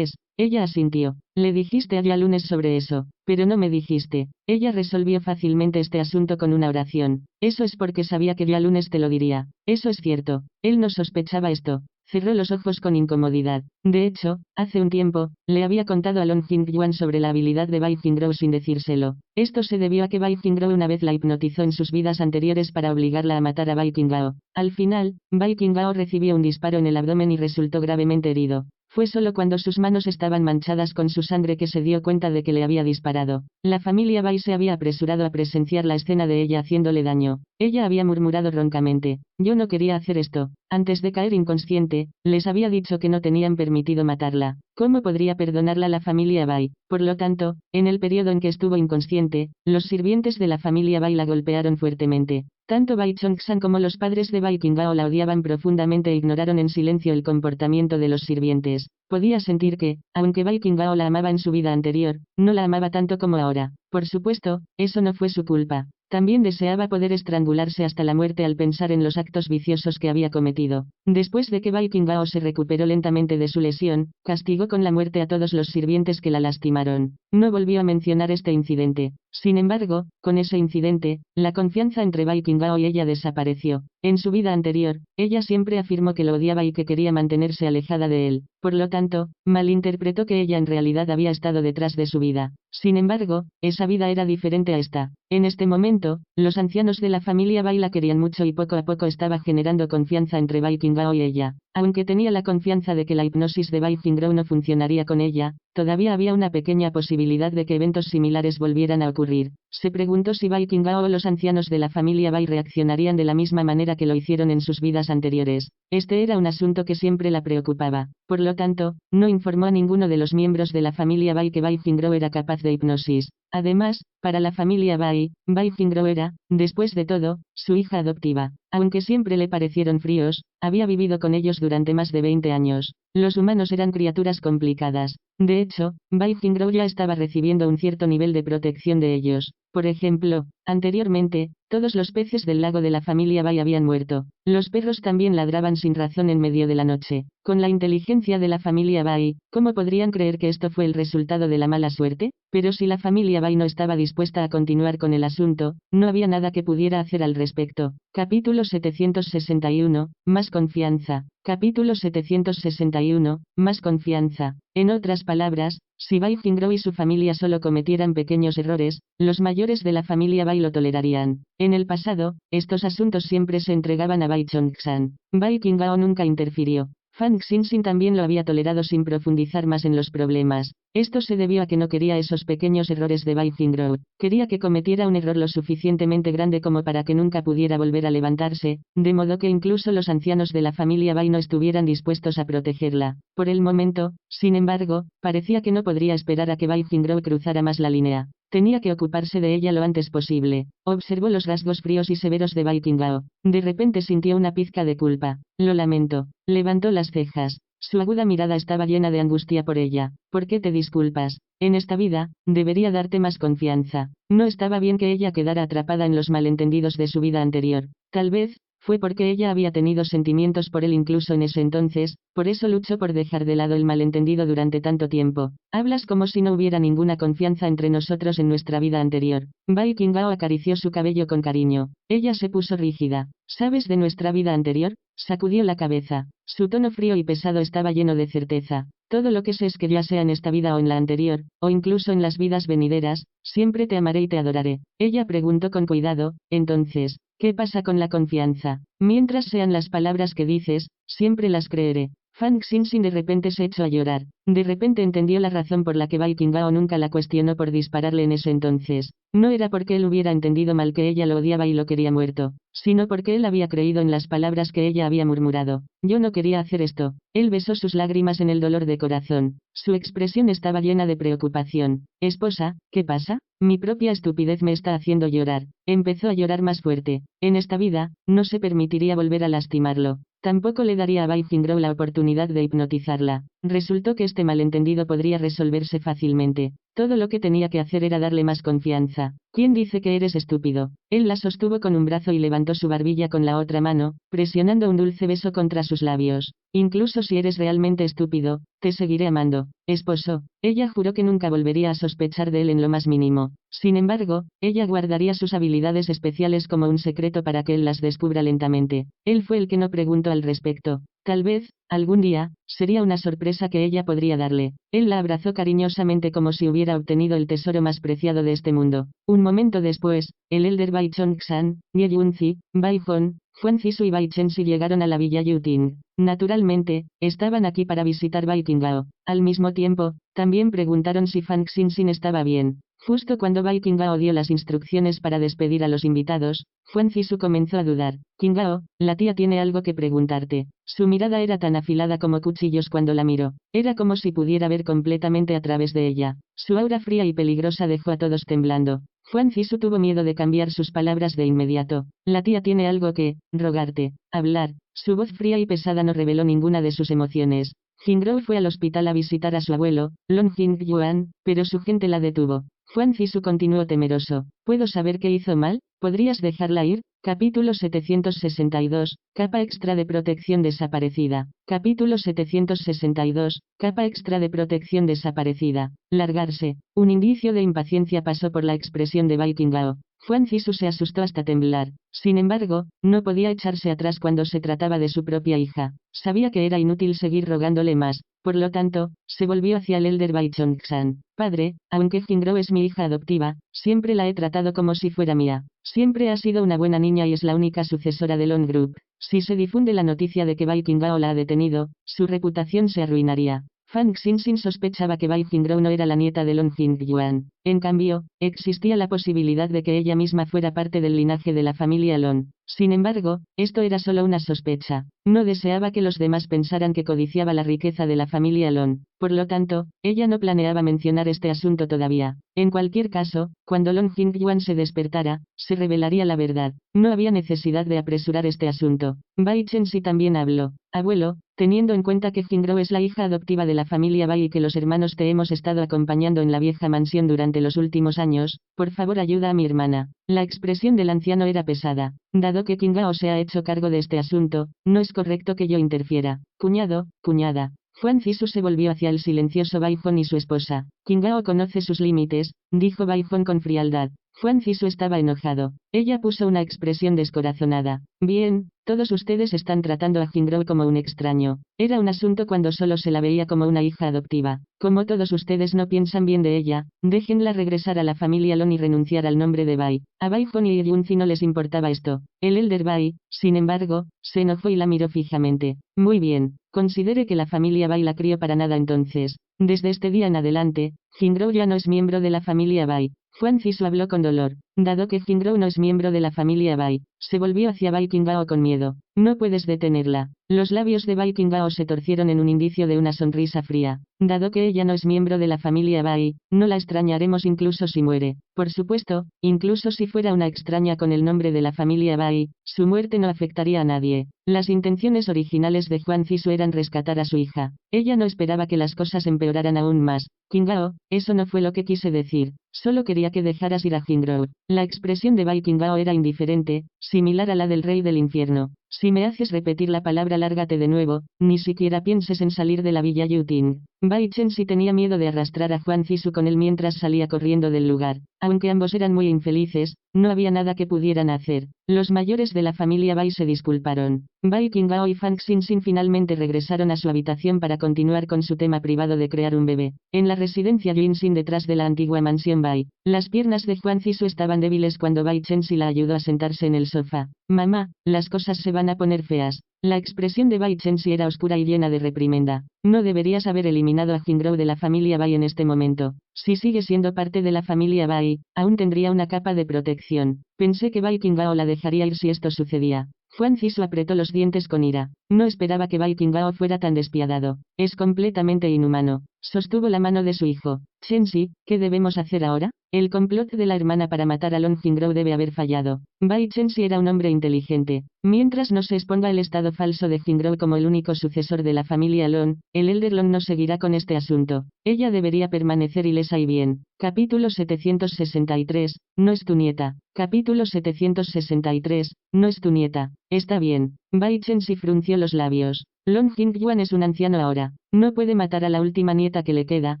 Ella asintió. Le dijiste a Ya lunes sobre eso, pero no me dijiste. Ella resolvió fácilmente este asunto con una oración. Eso es porque sabía que Ya lunes te lo diría. Eso es cierto. Él no sospechaba esto. Cerró los ojos con incomodidad. De hecho, hace un tiempo, le había contado a Long Jingyuan sobre la habilidad de Bai Qingao sin decírselo. Esto se debió a que Bai Qingao una vez la hipnotizó en sus vidas anteriores para obligarla a matar a Bai Qingao. Al final, Bai Qingao recibió un disparo en el abdomen y resultó gravemente herido. Fue solo cuando sus manos estaban manchadas con su sangre que se dio cuenta de que le había disparado. La familia Bai se había apresurado a presenciar la escena de ella haciéndole daño. Ella había murmurado roncamente. Yo no quería hacer esto. Antes de caer inconsciente, les había dicho que no tenían permitido matarla. ¿Cómo podría perdonarla la familia Bai? Por lo tanto, en el periodo en que estuvo inconsciente, los sirvientes de la familia Bai la golpearon fuertemente. Tanto Bai Chongsan como los padres de Bai Qingao la odiaban profundamente e ignoraron en silencio el comportamiento de los sirvientes. Podía sentir que, aunque Bai Qingao la amaba en su vida anterior, no la amaba tanto como ahora. Por supuesto, eso no fue su culpa. También deseaba poder estrangularse hasta la muerte al pensar en los actos viciosos que había cometido. Después de que Bai Qingao se recuperó lentamente de su lesión, castigó con la muerte a todos los sirvientes que la lastimaron. No volvió a mencionar este incidente. Sin embargo, con ese incidente, la confianza entre Bai Qinghao y ella desapareció. En su vida anterior, ella siempre afirmó que lo odiaba y que quería mantenerse alejada de él. Por lo tanto, malinterpretó que ella en realidad había estado detrás de su vida. Sin embargo, esa vida era diferente a esta. En este momento, los ancianos de la familia Bai la querían mucho y poco a poco estaba generando confianza entre Bai Qinghao y ella. Aunque tenía la confianza de que la hipnosis de Bai Qinghao no funcionaría con ella, todavía había una pequeña posibilidad de que eventos similares volvieran a ocurrir. Se preguntó si Bai Qinghao o los ancianos de la familia Bai reaccionarían de la misma manera que lo hicieron en sus vidas anteriores. Este era un asunto que siempre la preocupaba. Por lo tanto, no informó a ninguno de los miembros de la familia Bai que Bai Qinghao era capaz de hipnosis. Además, para la familia Bai Qinghao era, después de todo, su hija adoptiva. Aunque siempre le parecieron fríos, había vivido con ellos durante más de 20 años. Los humanos eran criaturas complicadas. De hecho, Bai Qinghao ya estaba recibiendo un cierto nivel de protección de ellos. Por ejemplo, anteriormente, todos los peces del lago de la familia Bai habían muerto. Los perros también ladraban sin razón en medio de la noche. Con la inteligencia de la familia Bai, ¿cómo podrían creer que esto fue el resultado de la mala suerte? Pero si la familia Bai no estaba dispuesta a continuar con el asunto, no había nada que pudiera hacer al respecto. Capítulo 761, más confianza. Capítulo 761, más confianza. En otras palabras, si Bai Qinghao y su familia solo cometieran pequeños errores, los mayores de la familia Bai lo tolerarían. En el pasado, estos asuntos siempre se entregaban a Bai Chongxan. Bai Qinghao nunca interfirió. Fang Xinxin también lo había tolerado sin profundizar más en los problemas. Esto se debió a que no quería esos pequeños errores de Bai Qinghao. Quería que cometiera un error lo suficientemente grande como para que nunca pudiera volver a levantarse, de modo que incluso los ancianos de la familia Bai no estuvieran dispuestos a protegerla. Por el momento, sin embargo, parecía que no podría esperar a que Bai Qinghao cruzara más la línea. Tenía que ocuparse de ella lo antes posible. Observó los rasgos fríos y severos de Bai Qinghao. De repente sintió una pizca de culpa. Lo lamento. Levantó las cejas. Su aguda mirada estaba llena de angustia por ella. ¿Por qué te disculpas? En esta vida, debería darte más confianza. No estaba bien que ella quedara atrapada en los malentendidos de su vida anterior. Tal vez, fue porque ella había tenido sentimientos por él incluso en ese entonces, por eso luchó por dejar de lado el malentendido durante tanto tiempo. Hablas como si no hubiera ninguna confianza entre nosotros en nuestra vida anterior. Bai Qinghao acarició su cabello con cariño. Ella se puso rígida. ¿Sabes de nuestra vida anterior? Sacudió la cabeza. Su tono frío y pesado estaba lleno de certeza. Todo lo que sé es que ya sea en esta vida o en la anterior, o incluso en las vidas venideras, siempre te amaré y te adoraré. Ella preguntó con cuidado, entonces, ¿qué pasa con la confianza? Mientras sean las palabras que dices, siempre las creeré. Fang Xinxin de repente se echó a llorar. De repente entendió la razón por la que Bai Qinghao nunca la cuestionó por dispararle en ese entonces. No era porque él hubiera entendido mal que ella lo odiaba y lo quería muerto, sino porque él había creído en las palabras que ella había murmurado. Yo no quería hacer esto. Él besó sus lágrimas en el dolor de corazón. Su expresión estaba llena de preocupación. Esposa, ¿qué pasa? Mi propia estupidez me está haciendo llorar. Empezó a llorar más fuerte. En esta vida, no se permitiría volver a lastimarlo. Tampoco le daría a Bai Qinghao la oportunidad de hipnotizarla. Resultó que este malentendido podría resolverse fácilmente. Todo lo que tenía que hacer era darle más confianza. ¿Quién dice que eres estúpido? Él la sostuvo con un brazo y levantó su barbilla con la otra mano, presionando un dulce beso contra sus labios. Incluso si eres realmente estúpido, te seguiré amando, esposo. Ella juró que nunca volvería a sospechar de él en lo más mínimo. Sin embargo, ella guardaría sus habilidades especiales como un secreto para que él las descubra lentamente. Él fue el que no preguntó al respecto. Tal vez, algún día, sería una sorpresa que ella podría darle. Él la abrazó cariñosamente como si hubiera obtenido el tesoro más preciado de este mundo. Un momento después, el elder Bai Chongxan, Nie Yunzi, Bai Hon, Juan Zisu y Bai Chenxi llegaron a la villa Yuting. Naturalmente, estaban aquí para visitar Bai Qinghao. Al mismo tiempo, también preguntaron si Fang Xinxin estaba bien. Justo cuando Bai Qinghao dio las instrucciones para despedir a los invitados, Juan Zisu comenzó a dudar. Qinghao, la tía tiene algo que preguntarte. Su mirada era tan afilada como cuchillos cuando la miró. Era como si pudiera ver completamente a través de ella. Su aura fría y peligrosa dejó a todos temblando. Juan Zisu tuvo miedo de cambiar sus palabras de inmediato. La tía tiene algo que rogarte. Hablar. Su voz fría y pesada no reveló ninguna de sus emociones. Qinghao fue al hospital a visitar a su abuelo, Long Qingyuan, pero su gente la detuvo. Juan Zisu continuó temeroso. ¿Puedo saber qué hizo mal? ¿Podrías dejarla ir? Capítulo 762, capa extra de protección desaparecida. Capítulo 762, capa extra de protección desaparecida. Largarse. Un indicio de impaciencia pasó por la expresión de Bai Qingao. Huang Zisu se asustó hasta temblar. Sin embargo, no podía echarse atrás cuando se trataba de su propia hija. Sabía que era inútil seguir rogándole más. Por lo tanto, se volvió hacia el elder Bai Chongsan. Padre, aunque Jingro es mi hija adoptiva, siempre la he tratado como si fuera mía. Siempre ha sido una buena niña y es la única sucesora de Long Group. Si se difunde la noticia de que Bai Qingao la ha detenido, su reputación se arruinaría. Fang Xinxin sospechaba que Bai Qingro no era la nieta de Long Jingyuan. En cambio, existía la posibilidad de que ella misma fuera parte del linaje de la familia Long. Sin embargo, esto era solo una sospecha. No deseaba que los demás pensaran que codiciaba la riqueza de la familia Long. Por lo tanto, ella no planeaba mencionar este asunto todavía. En cualquier caso, cuando Long Jingyuan se despertara, se revelaría la verdad. No había necesidad de apresurar este asunto. Bai Chenxi también habló. Abuelo, teniendo en cuenta que Jingro es la hija adoptiva de la familia Bai y que los hermanos te hemos estado acompañando en la vieja mansión durante los últimos años, por favor ayuda a mi hermana. La expresión del anciano era pesada. Dado que Qingao se ha hecho cargo de este asunto, no es correcto que yo interfiera. Cuñado, cuñada. Huang Zisu se volvió hacia el silencioso Bai Hong y su esposa. Qingao conoce sus límites, dijo Bai Hong con frialdad. Huang Zisu estaba enojado. Ella puso una expresión descorazonada. Bien, todos ustedes están tratando a Jingro como un extraño. Era un asunto cuando solo se la veía como una hija adoptiva. Como todos ustedes no piensan bien de ella, déjenla regresar a la familia Long y renunciar al nombre de Bai. A Bai Hong y Yunzi no les importaba esto. El elder Bai, sin embargo, se enojó y la miró fijamente. Muy bien, considere que la familia Bai la crió para nada entonces. Desde este día en adelante, Jingro ya no es miembro de la familia Bai. Huang Zisu habló con dolor. Dado que Jingro no es miembro de la familia Bai, se volvió hacia Bai Qingao con miedo. No puedes detenerla. Los labios de Bai Qingao se torcieron en un indicio de una sonrisa fría. Dado que ella no es miembro de la familia Bai, no la extrañaremos incluso si muere. Por supuesto, incluso si fuera una extraña con el nombre de la familia Bai, su muerte no afectaría a nadie. Las intenciones originales de Huang Zisu eran rescatar a su hija. Ella no esperaba que las cosas empeoraran aún más. Qingao, eso no fue lo que quise decir. Solo quería que dejaras ir a Jingro. La expresión de Bai Qingao era indiferente, similar a la del rey del infierno. Si me haces repetir la palabra lárgate de nuevo, ni siquiera pienses en salir de la villa Yuting. Bai Chenxi tenía miedo de arrastrar a Huang Zisu con él mientras salía corriendo del lugar. Aunque ambos eran muy infelices, no había nada que pudieran hacer. Los mayores de la familia Bai se disculparon. Bai Qingao y Fang Xinxin finalmente regresaron a su habitación para continuar con su tema privado de crear un bebé. En la residencia Yuinxin detrás de la antigua mansión Bai, las piernas de Huang Zisu estaban débiles cuando Bai Chenxi la ayudó a sentarse en el sofá. Mamá, las cosas se van a poner feas. La expresión de Bai Chenxi era oscura y llena de reprimenda. No deberías haber eliminado a Jingro de la familia Bai en este momento. Si sigue siendo parte de la familia Bai, aún tendría una capa de protección. Pensé que Bai Qingao la dejaría ir si esto sucedía. Huang Zisu apretó los dientes con ira. No esperaba que Bai Qingao fuera tan despiadado. Es completamente inhumano. Sostuvo la mano de su hijo. Chenxi, ¿qué debemos hacer ahora? El complot de la hermana para matar a Long Jingro debe haber fallado. Bai Chenxi era un hombre inteligente. Mientras no se exponga el estado falso de Jingro como el único sucesor de la familia Long, el elder Long no seguirá con este asunto. Ella debería permanecer ilesa y bien. Capítulo 763, no es tu nieta. Capítulo 763, no es tu nieta. Está bien. Bai Chenxi frunció los labios. Long Jingyuan es un anciano ahora. No puede matar a la última nieta que le queda,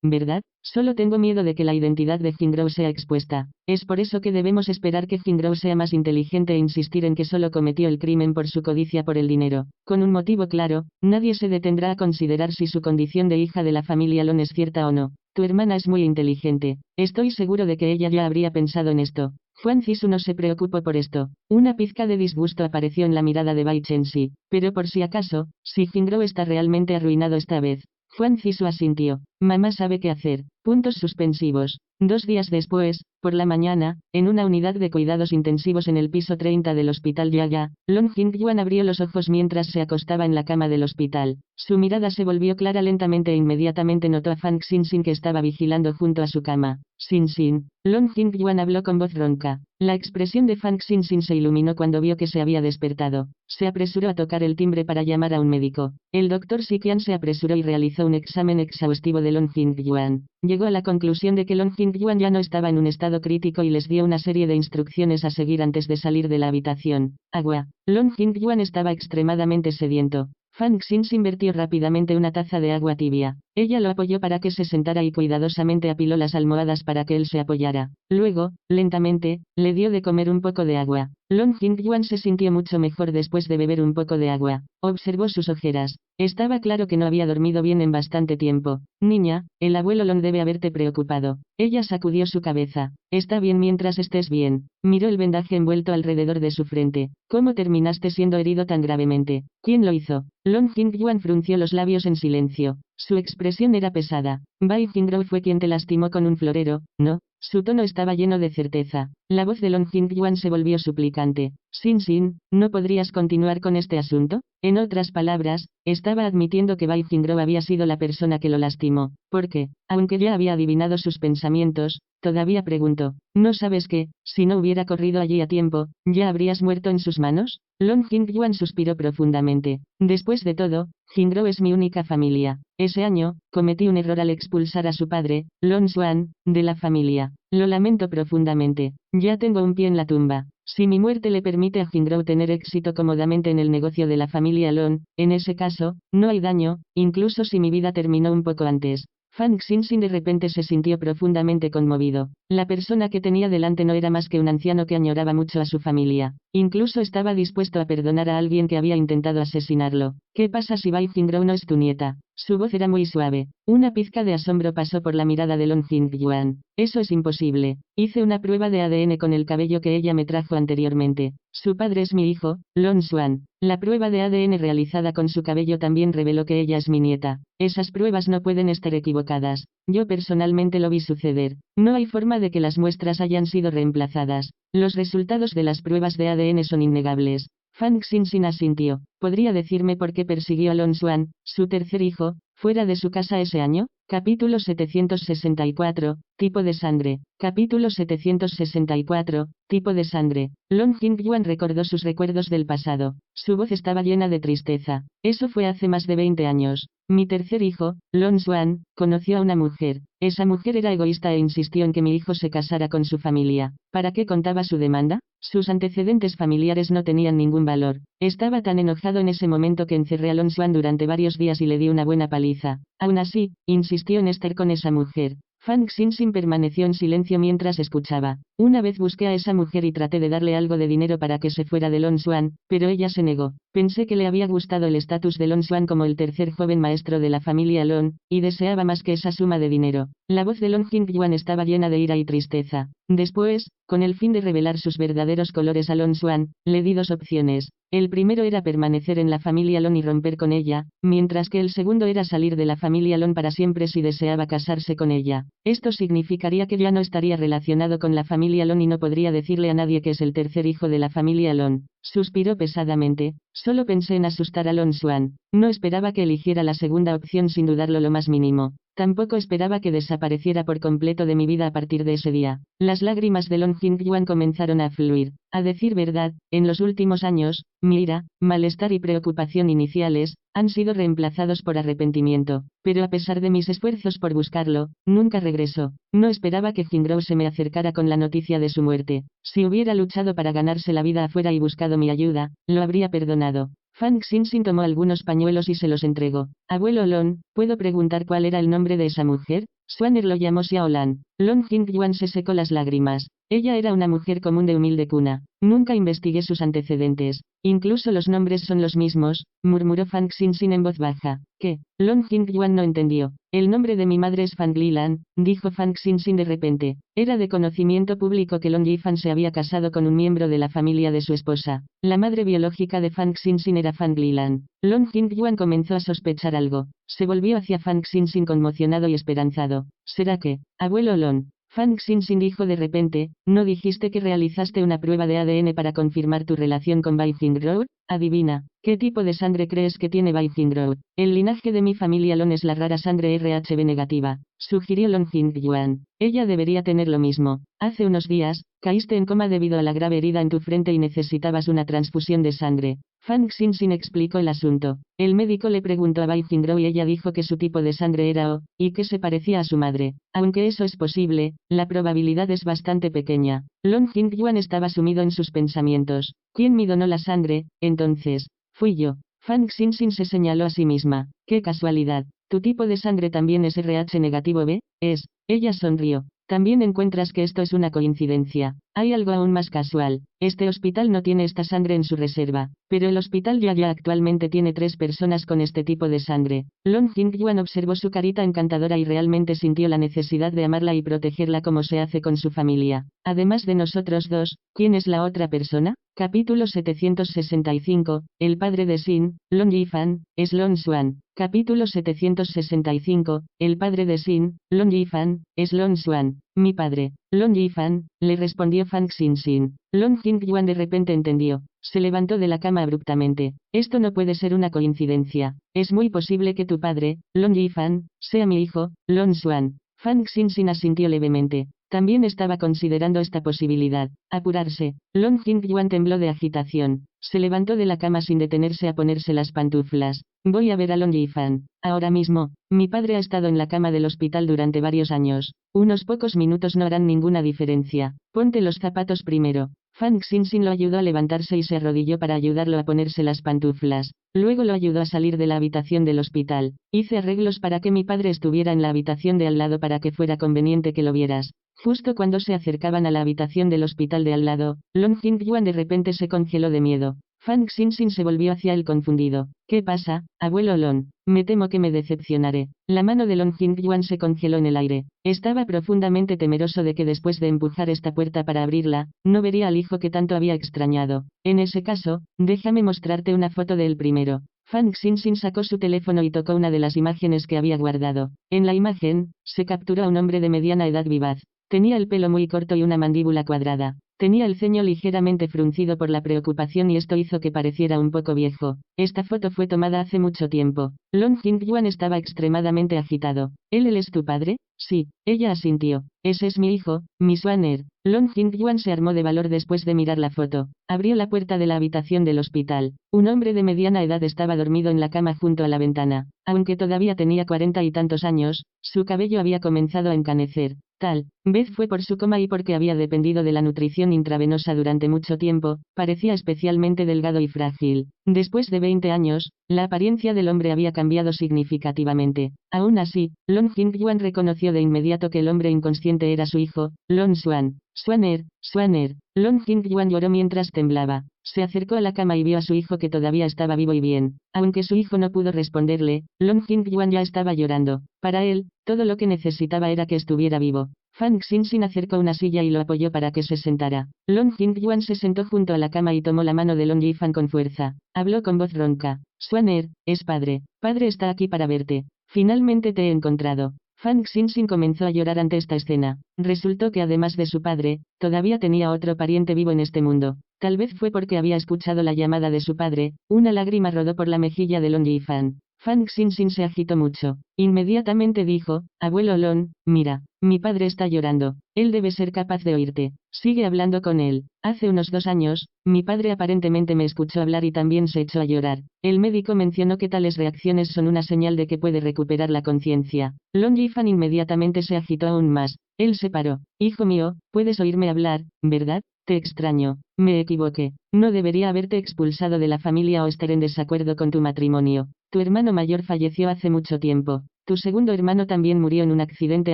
¿verdad? Solo tengo miedo de que la identidad de Jingro sea expuesta. Es por eso que debemos esperar que Jingro sea más inteligente e insistir en que solo cometió el crimen por su codicia por el dinero. Con un motivo claro, nadie se detendrá a considerar si su condición de hija de la familia Long es cierta o no. Tu hermana es muy inteligente. Estoy seguro de que ella ya habría pensado en esto. Huang Zisu no se preocupó por esto. Una pizca de disgusto apareció en la mirada de Bai Chenxi. Pero por si acaso, si Jingro está realmente arruinado esta vez. Huang Zisu asintió. Mamá sabe qué hacer. Puntos suspensivos. 2 días después, por la mañana, en una unidad de cuidados intensivos en el piso 30 del hospital Yaya, Long Jingyuan abrió los ojos mientras se acostaba en la cama del hospital. Su mirada se volvió clara lentamente e inmediatamente notó a Fang Xinxin que estaba vigilando junto a su cama. Xinxin. Long Jingyuan habló con voz ronca. La expresión de Fang Xinxin se iluminó cuando vio que se había despertado. Se apresuró a tocar el timbre para llamar a un médico. El doctor Siqian se apresuró y realizó un examen exhaustivo de Long Jingyuan. Llegó a la conclusión de que Long Jingyuan Jingyuan ya no estaba en un estado crítico y les dio una serie de instrucciones a seguir antes de salir de la habitación. Agua. Long Jingyuan estaba extremadamente sediento. Fang Xinxin vertió rápidamente una taza de agua tibia. Ella lo apoyó para que se sentara y cuidadosamente apiló las almohadas para que él se apoyara. Luego, lentamente, le dio de comer un poco de agua. Long Jingyuan se sintió mucho mejor después de beber un poco de agua. Observó sus ojeras. Estaba claro que no había dormido bien en bastante tiempo. Niña, el abuelo Lon debe haberte preocupado. Ella sacudió su cabeza. Está bien mientras estés bien. Miró el vendaje envuelto alrededor de su frente. ¿Cómo terminaste siendo herido tan gravemente? ¿Quién lo hizo? Long Jingyuan frunció los labios en silencio. Su expresión era pesada. Bai Jingrouo fue quien te lastimó con un florero, ¿no? Su tono estaba lleno de certeza. La voz de Long Jingyuan se volvió suplicante. Sin, ¿no podrías continuar con este asunto? En otras palabras, estaba admitiendo que Bai Jingrouo había sido la persona que lo lastimó. ¿Por qué? Aunque ya había adivinado sus pensamientos, todavía preguntó. ¿No sabes que, si no hubiera corrido allí a tiempo, ya habrías muerto en sus manos? Long Jingyuan suspiró profundamente. Después de todo, Jingrouo es mi única familia. Ese año, cometí un error al expulsar a su padre, Lon Xuan, de la familia. Lo lamento profundamente. Ya tengo un pie en la tumba. Si mi muerte le permite a Jingrouo tener éxito cómodamente en el negocio de la familia Lon, en ese caso, no hay daño, incluso si mi vida terminó un poco antes. Fang Xinxin de repente se sintió profundamente conmovido. La persona que tenía delante no era más que un anciano que añoraba mucho a su familia. Incluso estaba dispuesto a perdonar a alguien que había intentado asesinarlo. ¿Qué pasa si Bai Jingrouo no es tu nieta? Su voz era muy suave. Una pizca de asombro pasó por la mirada de Long Jingyuan. Eso es imposible. Hice una prueba de ADN con el cabello que ella me trajo anteriormente. Su padre es mi hijo, Lon Xuan. La prueba de ADN realizada con su cabello también reveló que ella es mi nieta. Esas pruebas no pueden estar equivocadas. Yo personalmente lo vi suceder. No hay forma de que las muestras hayan sido reemplazadas. Los resultados de las pruebas de ADN son innegables. Fang Xinxin asintió. ¿Podría decirme por qué persiguió a Lon Xuan, su tercer hijo, fuera de su casa ese año? Capítulo 764, tipo de sangre. Capítulo 764, tipo de sangre. Long Jingyuan recordó sus recuerdos del pasado. Su voz estaba llena de tristeza. Eso fue hace más de 20 años. Mi tercer hijo, Lon Xuan, conoció a una mujer. Esa mujer era egoísta e insistió en que mi hijo se casara con su familia. ¿Para qué contaba su demanda? Sus antecedentes familiares no tenían ningún valor. Estaba tan enojado en ese momento que encerré a Lon Xuan durante varios días y le di una buena paliza. Aún así, insistió en estar con esa mujer. Fang Xinxin permaneció en silencio mientras escuchaba. Una vez busqué a esa mujer y traté de darle algo de dinero para que se fuera de Lon Xuan, pero ella se negó. Pensé que le había gustado el estatus de Lon Xuan como el tercer joven maestro de la familia Lon, y deseaba más que esa suma de dinero. La voz de Long Jingyuan estaba llena de ira y tristeza. Después, con el fin de revelar sus verdaderos colores a Lon Xuan, le di dos opciones. El primero era permanecer en la familia Lon y romper con ella, mientras que el segundo era salir de la familia Lon para siempre si deseaba casarse con ella. Esto significaría que ya no estaría relacionado con la familia Lon y no podría decirle a nadie que es el tercer hijo de la familia Lon. Suspiró pesadamente. Solo pensé en asustar a Lon Xuan. No esperaba que eligiera la segunda opción sin dudarlo lo más mínimo. Tampoco esperaba que desapareciera por completo de mi vida a partir de ese día. Las lágrimas de Long Jingyuan comenzaron a fluir. A decir verdad, en los últimos años, mi ira, malestar y preocupación iniciales, han sido reemplazados por arrepentimiento. Pero a pesar de mis esfuerzos por buscarlo, nunca regresó. No esperaba que Jingrouo se me acercara con la noticia de su muerte. Si hubiera luchado para ganarse la vida afuera y buscado mi ayuda, lo habría perdonado. Fang Xinxin tomó algunos pañuelos y se los entregó. Abuelo Lon, ¿puedo preguntar cuál era el nombre de esa mujer? Xuaner lo llamó Xiaolan. Long Jingyuan se secó las lágrimas. Ella era una mujer común de humilde cuna. Nunca investigué sus antecedentes. Incluso los nombres son los mismos, murmuró Fang Xinxin en voz baja. ¿Qué? Long Jingyuan no entendió. El nombre de mi madre es Fang Lilan, dijo Fang Xinxin de repente. Era de conocimiento público que Long Yifan se había casado con un miembro de la familia de su esposa. La madre biológica de Fang Xinxin era Fang Lilan. Long Jingyuan comenzó a sospechar algo. Se volvió hacia Fang Xinxin conmocionado y esperanzado. ¿Será que, abuelo Lon? Fang Xinxin dijo de repente, ¿no dijiste que realizaste una prueba de ADN para confirmar tu relación con Bai Jingrouo? Adivina, ¿qué tipo de sangre crees que tiene Bai Jingrouo? El linaje de mi familia Lon es la rara sangre Rhb negativa, sugirió Long Jingyuan. Ella debería tener lo mismo. Hace unos días, Caíste en coma debido a la grave herida en tu frente y necesitabas una transfusión de sangre. Fang Xinxin explicó el asunto. El médico le preguntó a Bai Jingro y ella dijo que su tipo de sangre era O, y que se parecía a su madre. Aunque eso es posible, la probabilidad es bastante pequeña. Long Jingyuan estaba sumido en sus pensamientos. ¿Quién me donó la sangre? Entonces, fui yo. Fang Xinxin se señaló a sí misma. ¡Qué casualidad! ¿Tu tipo de sangre también es RH negativo B? Es. Ella sonrió. También encuentras que esto es una coincidencia. Hay algo aún más casual. Este hospital no tiene esta sangre en su reserva, pero el hospital ya actualmente tiene 3 personas con este tipo de sangre. Long Jingyuan observó su carita encantadora y realmente sintió la necesidad de amarla y protegerla como se hace con su familia. Además de nosotros dos, ¿quién es la otra persona? Capítulo 765, el padre de Xin, Long Yifan, es Long Xuan. Capítulo 765, el padre de Xin, Long Yifan, es Long Xuan. Mi padre, Long Yifan, le respondió Fang Xinxin. Long Jingyuan de repente entendió. Se levantó de la cama abruptamente. Esto no puede ser una coincidencia. Es muy posible que tu padre, Long Yifan, sea mi hijo, Long Xuan. Fang Xinxin asintió levemente. También estaba considerando esta posibilidad. Apurarse. Long Jingyuan tembló de agitación. Se levantó de la cama sin detenerse a ponerse las pantuflas. Voy a ver a Long Yifan. Ahora mismo. Mi padre ha estado en la cama del hospital durante varios años. Unos pocos minutos no harán ninguna diferencia. Ponte los zapatos primero. Fang Xinxin lo ayudó a levantarse y se arrodilló para ayudarlo a ponerse las pantuflas. Luego lo ayudó a salir de la habitación del hospital. Hice arreglos para que mi padre estuviera en la habitación de al lado para que fuera conveniente que lo vieras. Justo cuando se acercaban a la habitación del hospital de al lado, Long Jingyuan de repente se congeló de miedo. Fang Xinxin se volvió hacia él confundido. ¿Qué pasa, abuelo Long? Me temo que me decepcionaré. La mano de Long Jingyuan se congeló en el aire. Estaba profundamente temeroso de que después de empujar esta puerta para abrirla, no vería al hijo que tanto había extrañado. En ese caso, déjame mostrarte una foto de él primero. Fang Xinxin sacó su teléfono y tocó una de las imágenes que había guardado. En la imagen, se capturó a un hombre de mediana edad vivaz. Tenía el pelo muy corto y una mandíbula cuadrada. Tenía el ceño ligeramente fruncido por la preocupación y esto hizo que pareciera un poco viejo. Esta foto fue tomada hace mucho tiempo. Long Jingyuan estaba extremadamente agitado. ¿Él es tu padre? Sí, ella asintió. Ese es mi hijo, mi Xuaner. Long Jingyuan se armó de valor después de mirar la foto. Abrió la puerta de la habitación del hospital. Un hombre de mediana edad estaba dormido en la cama junto a la ventana. Aunque todavía tenía 40 y tantos años, su cabello había comenzado a encanecer. Tal vez fue por su coma y porque había dependido de la nutrición intravenosa durante mucho tiempo, parecía especialmente delgado y frágil. Después de 20 años, la apariencia del hombre había cambiado significativamente. Aún así, Long Jingyuan reconoció de inmediato que el hombre inconsciente era su hijo, Long Xuan. Xuaner, Xuaner. Long Jingyuan lloró mientras temblaba. Se acercó a la cama y vio a su hijo que todavía estaba vivo y bien. Aunque su hijo no pudo responderle, Long Jingyuan ya estaba llorando. Para él, todo lo que necesitaba era que estuviera vivo. Fang Xinxin acercó una silla y lo apoyó para que se sentara. Long Jingyuan se sentó junto a la cama y tomó la mano de Long Yifan con fuerza. Habló con voz ronca. Xuaner, es padre. Padre está aquí para verte. Finalmente te he encontrado. Fang Xinxin comenzó a llorar ante esta escena. Resultó que además de su padre, todavía tenía otro pariente vivo en este mundo. Tal vez fue porque había escuchado la llamada de su padre. Una lágrima rodó por la mejilla de Long Yifan. Fang Xinxin se agitó mucho. Inmediatamente dijo, abuelo Long, mira, mi padre está llorando. Él debe ser capaz de oírte. Sigue hablando con él. Hace unos 2 años, mi padre aparentemente me escuchó hablar y también se echó a llorar. El médico mencionó que tales reacciones son una señal de que puede recuperar la conciencia. Long Yifan inmediatamente se agitó aún más. Él se paró. Hijo mío, puedes oírme hablar, ¿verdad? Te extraño. Me equivoqué. No debería haberte expulsado de la familia o estar en desacuerdo con tu matrimonio. Tu hermano mayor falleció hace mucho tiempo. Tu segundo hermano también murió en un accidente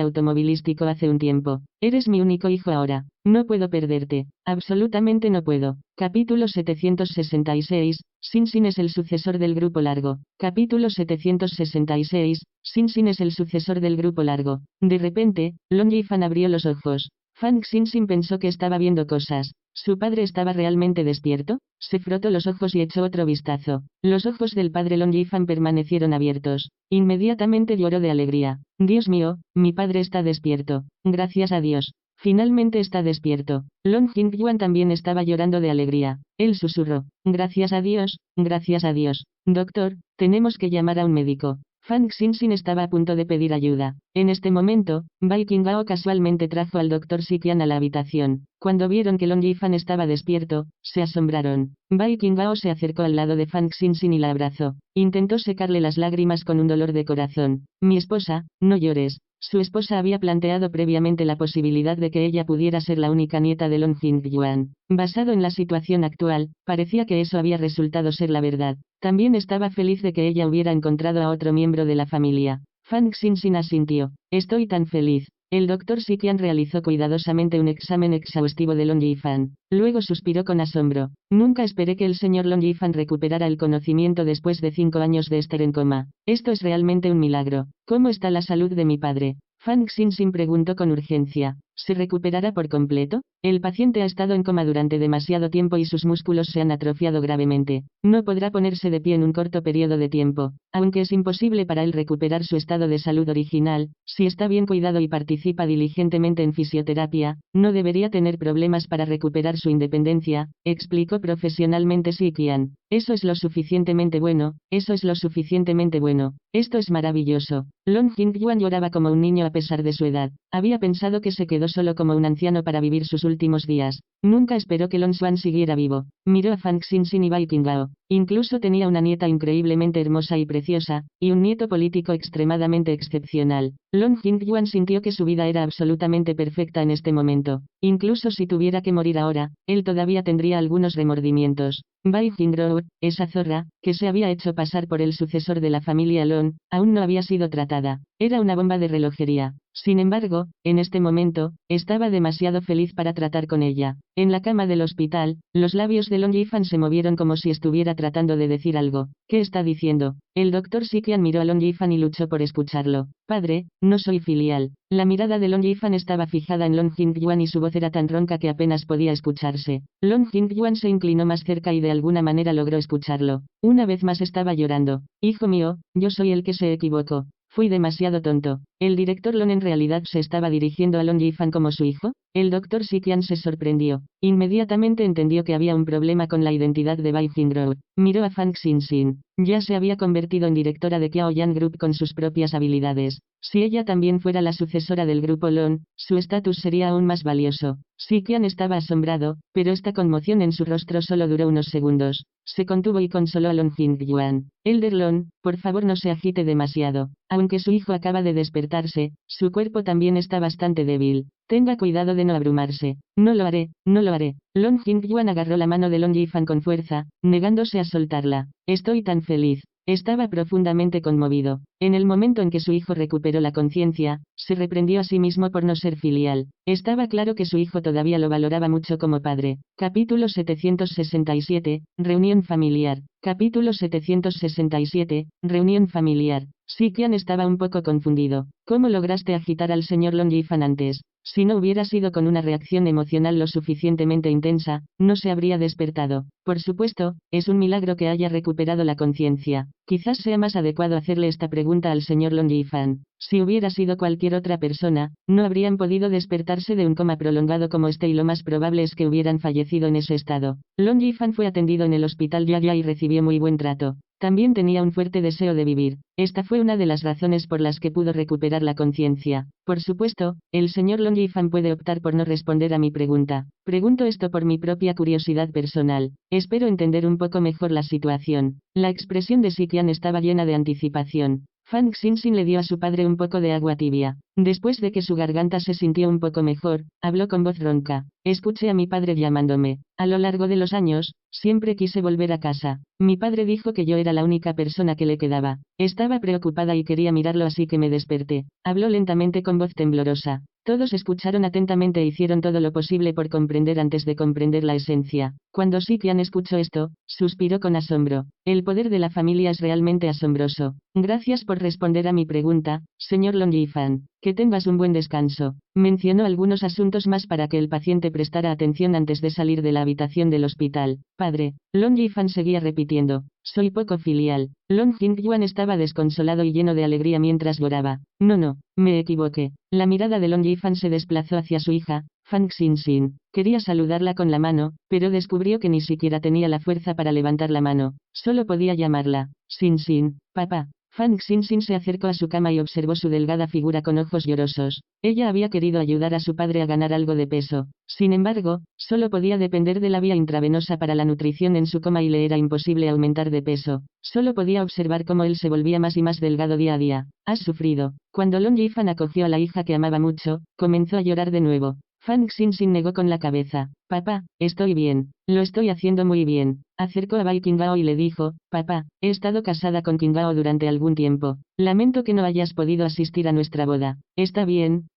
automovilístico hace un tiempo. Eres mi único hijo ahora. No puedo perderte. Absolutamente no puedo. Capítulo 766. Xinxin es el sucesor del grupo largo. Capítulo 766. Xinxin es el sucesor del grupo largo. De repente, Long Yifan abrió los ojos. Fang Xinxin pensó que estaba viendo cosas. ¿Su padre estaba realmente despierto? Se frotó los ojos y echó otro vistazo. Los ojos del padre Long Yifan permanecieron abiertos. Inmediatamente lloró de alegría. Dios mío, mi padre está despierto. Gracias a Dios. Finalmente está despierto. Long Jingyuan también estaba llorando de alegría. Él susurró. Gracias a Dios, gracias a Dios. Doctor, tenemos que llamar a un médico. Fang Xinxin estaba a punto de pedir ayuda. En este momento, Bai Qinghao casualmente trajo al Dr. Xiqian a la habitación. Cuando vieron que Long Yifan estaba despierto, se asombraron. Bai Qinghao se acercó al lado de Fang Xinxin y la abrazó. Intentó secarle las lágrimas con un dolor de corazón. Mi esposa, no llores. Su esposa había planteado previamente la posibilidad de que ella pudiera ser la única nieta de Long Jingyuan. Basado en la situación actual, parecía que eso había resultado ser la verdad. También estaba feliz de que ella hubiera encontrado a otro miembro de la familia. Fang Xinxin asintió. Estoy tan feliz. El Dr. Xiqian realizó cuidadosamente un examen exhaustivo de Long Yifan. Luego suspiró con asombro. Nunca esperé que el señor Long Yifan recuperara el conocimiento después de 5 años de estar en coma. Esto es realmente un milagro. ¿Cómo está la salud de mi padre? Fang Xinxin preguntó con urgencia. ¿Se recuperará por completo? El paciente ha estado en coma durante demasiado tiempo y sus músculos se han atrofiado gravemente. No podrá ponerse de pie en un corto periodo de tiempo. Aunque es imposible para él recuperar su estado de salud original, si está bien cuidado y participa diligentemente en fisioterapia, no debería tener problemas para recuperar su independencia, explicó profesionalmente Xiqian. Eso es lo suficientemente bueno, eso es lo suficientemente bueno. Esto es maravilloso. Long Jingyuan lloraba como un niño a pesar de su edad. Había pensado que se quedó solo como un anciano para vivir sus últimos días. Nunca esperó que Long Xuan siguiera vivo. Miró a Fang Xinxin y Bai Qinghao. Incluso tenía una nieta increíblemente hermosa y preciosa, y un nieto político extremadamente excepcional. Long Jingyuan sintió que su vida era absolutamente perfecta en este momento. Incluso si tuviera que morir ahora, él todavía tendría algunos remordimientos. Bai Qinghao, esa zorra, que se había hecho pasar por el sucesor de la familia Long, aún no había sido tratada. Era una bomba de relojería. Sin embargo, en este momento, estaba demasiado feliz para tratar con ella. En la cama del hospital, los labios de Long Yifan se movieron como si estuviera tratando de decir algo. ¿Qué está diciendo? El Dr. Xiqian miró a Long Yifan y luchó por escucharlo. Padre, no soy filial. La mirada de Long Yifan estaba fijada en Long Jingyuan y su voz era tan ronca que apenas podía escucharse. Long Jingyuan se inclinó más cerca y de alguna manera logró escucharlo. Una vez más estaba llorando. Hijo mío, yo soy el que se equivocó. Fui demasiado tonto. ¿El director Long en realidad se estaba dirigiendo a Long Yifan como su hijo? El Dr. Xiqian se sorprendió. Inmediatamente entendió que había un problema con la identidad de Bai Qinghao. Miró a Fang Xinxin. Ya se había convertido en directora de Qiaoyan Group con sus propias habilidades. Si ella también fuera la sucesora del grupo Long, su estatus sería aún más valioso. Xiqian estaba asombrado, pero esta conmoción en su rostro solo duró unos segundos. Se contuvo y consoló a Long Jingyuan. Elder Long, por favor no se agite demasiado. Aunque su hijo acaba de despertarse, su cuerpo también está bastante débil. Tenga cuidado de no abrumarse. No lo haré, no lo haré. Long Jingyuan agarró la mano de Long Yifan con fuerza, negándose a soltarla. Estoy tan feliz. Estaba profundamente conmovido. En el momento en que su hijo recuperó la conciencia, se reprendió a sí mismo por no ser filial. Estaba claro que su hijo todavía lo valoraba mucho como padre. Capítulo 767, Reunión familiar. Capítulo 767, Reunión familiar. Xiqian estaba un poco confundido. ¿Cómo lograste agitar al señor Long Yifan antes? Si no hubiera sido con una reacción emocional lo suficientemente intensa, no se habría despertado. Por supuesto, es un milagro que haya recuperado la conciencia. Quizás sea más adecuado hacerle esta pregunta al señor Long Yifan. Si hubiera sido cualquier otra persona, no habrían podido despertarse de un coma prolongado como este y lo más probable es que hubieran fallecido en ese estado. Long Yifan fue atendido en el hospital Yaya y recibió muy buen trato. También tenía un fuerte deseo de vivir. Esta fue una de las razones por las que pudo recuperar la conciencia. Por supuesto, el señor Long Yifan puede optar por no responder a mi pregunta. Pregunto esto por mi propia curiosidad personal. Espero entender un poco mejor la situación. La expresión de Xiqian estaba llena de anticipación. Fang Xinxin le dio a su padre un poco de agua tibia. Después de que su garganta se sintió un poco mejor, habló con voz ronca. Escuché a mi padre llamándome. A lo largo de los años, siempre quise volver a casa. Mi padre dijo que yo era la única persona que le quedaba. Estaba preocupada y quería mirarlo así que me desperté. Habló lentamente con voz temblorosa. Todos escucharon atentamente e hicieron todo lo posible por comprender antes de comprender la esencia. Cuando Xiqian escuchó esto, suspiró con asombro. El poder de la familia es realmente asombroso. Gracias por responder a mi pregunta, señor Long Yifan. Que tengas un buen descanso. Mencionó algunos asuntos más para que el paciente prestara atención antes de salir de la habitación del hospital. Padre, Long Yifan seguía repitiendo. Soy poco filial. Long Jingyuan estaba desconsolado y lleno de alegría mientras lloraba. No, me equivoqué. La mirada de Long Yifan se desplazó hacia su hija, Fang Xinxin. Quería saludarla con la mano, pero descubrió que ni siquiera tenía la fuerza para levantar la mano. Solo podía llamarla. Xinxin, papá. Fang Xinxin se acercó a su cama y observó su delgada figura con ojos llorosos. Ella había querido ayudar a su padre a ganar algo de peso. Sin embargo, solo podía depender de la vía intravenosa para la nutrición en su coma y le era imposible aumentar de peso. Solo podía observar cómo él se volvía más y más delgado día a día. ¿Has sufrido? Cuando Long Yifan acogió a la hija que amaba mucho, comenzó a llorar de nuevo. Fang Xinxin negó con la cabeza. Papá, estoy bien. Lo estoy haciendo muy bien. Acercó a Bai Qinghao y le dijo, papá, he estado casada con Qinghao durante algún tiempo. Lamento que no hayas podido asistir a nuestra boda. Está bien,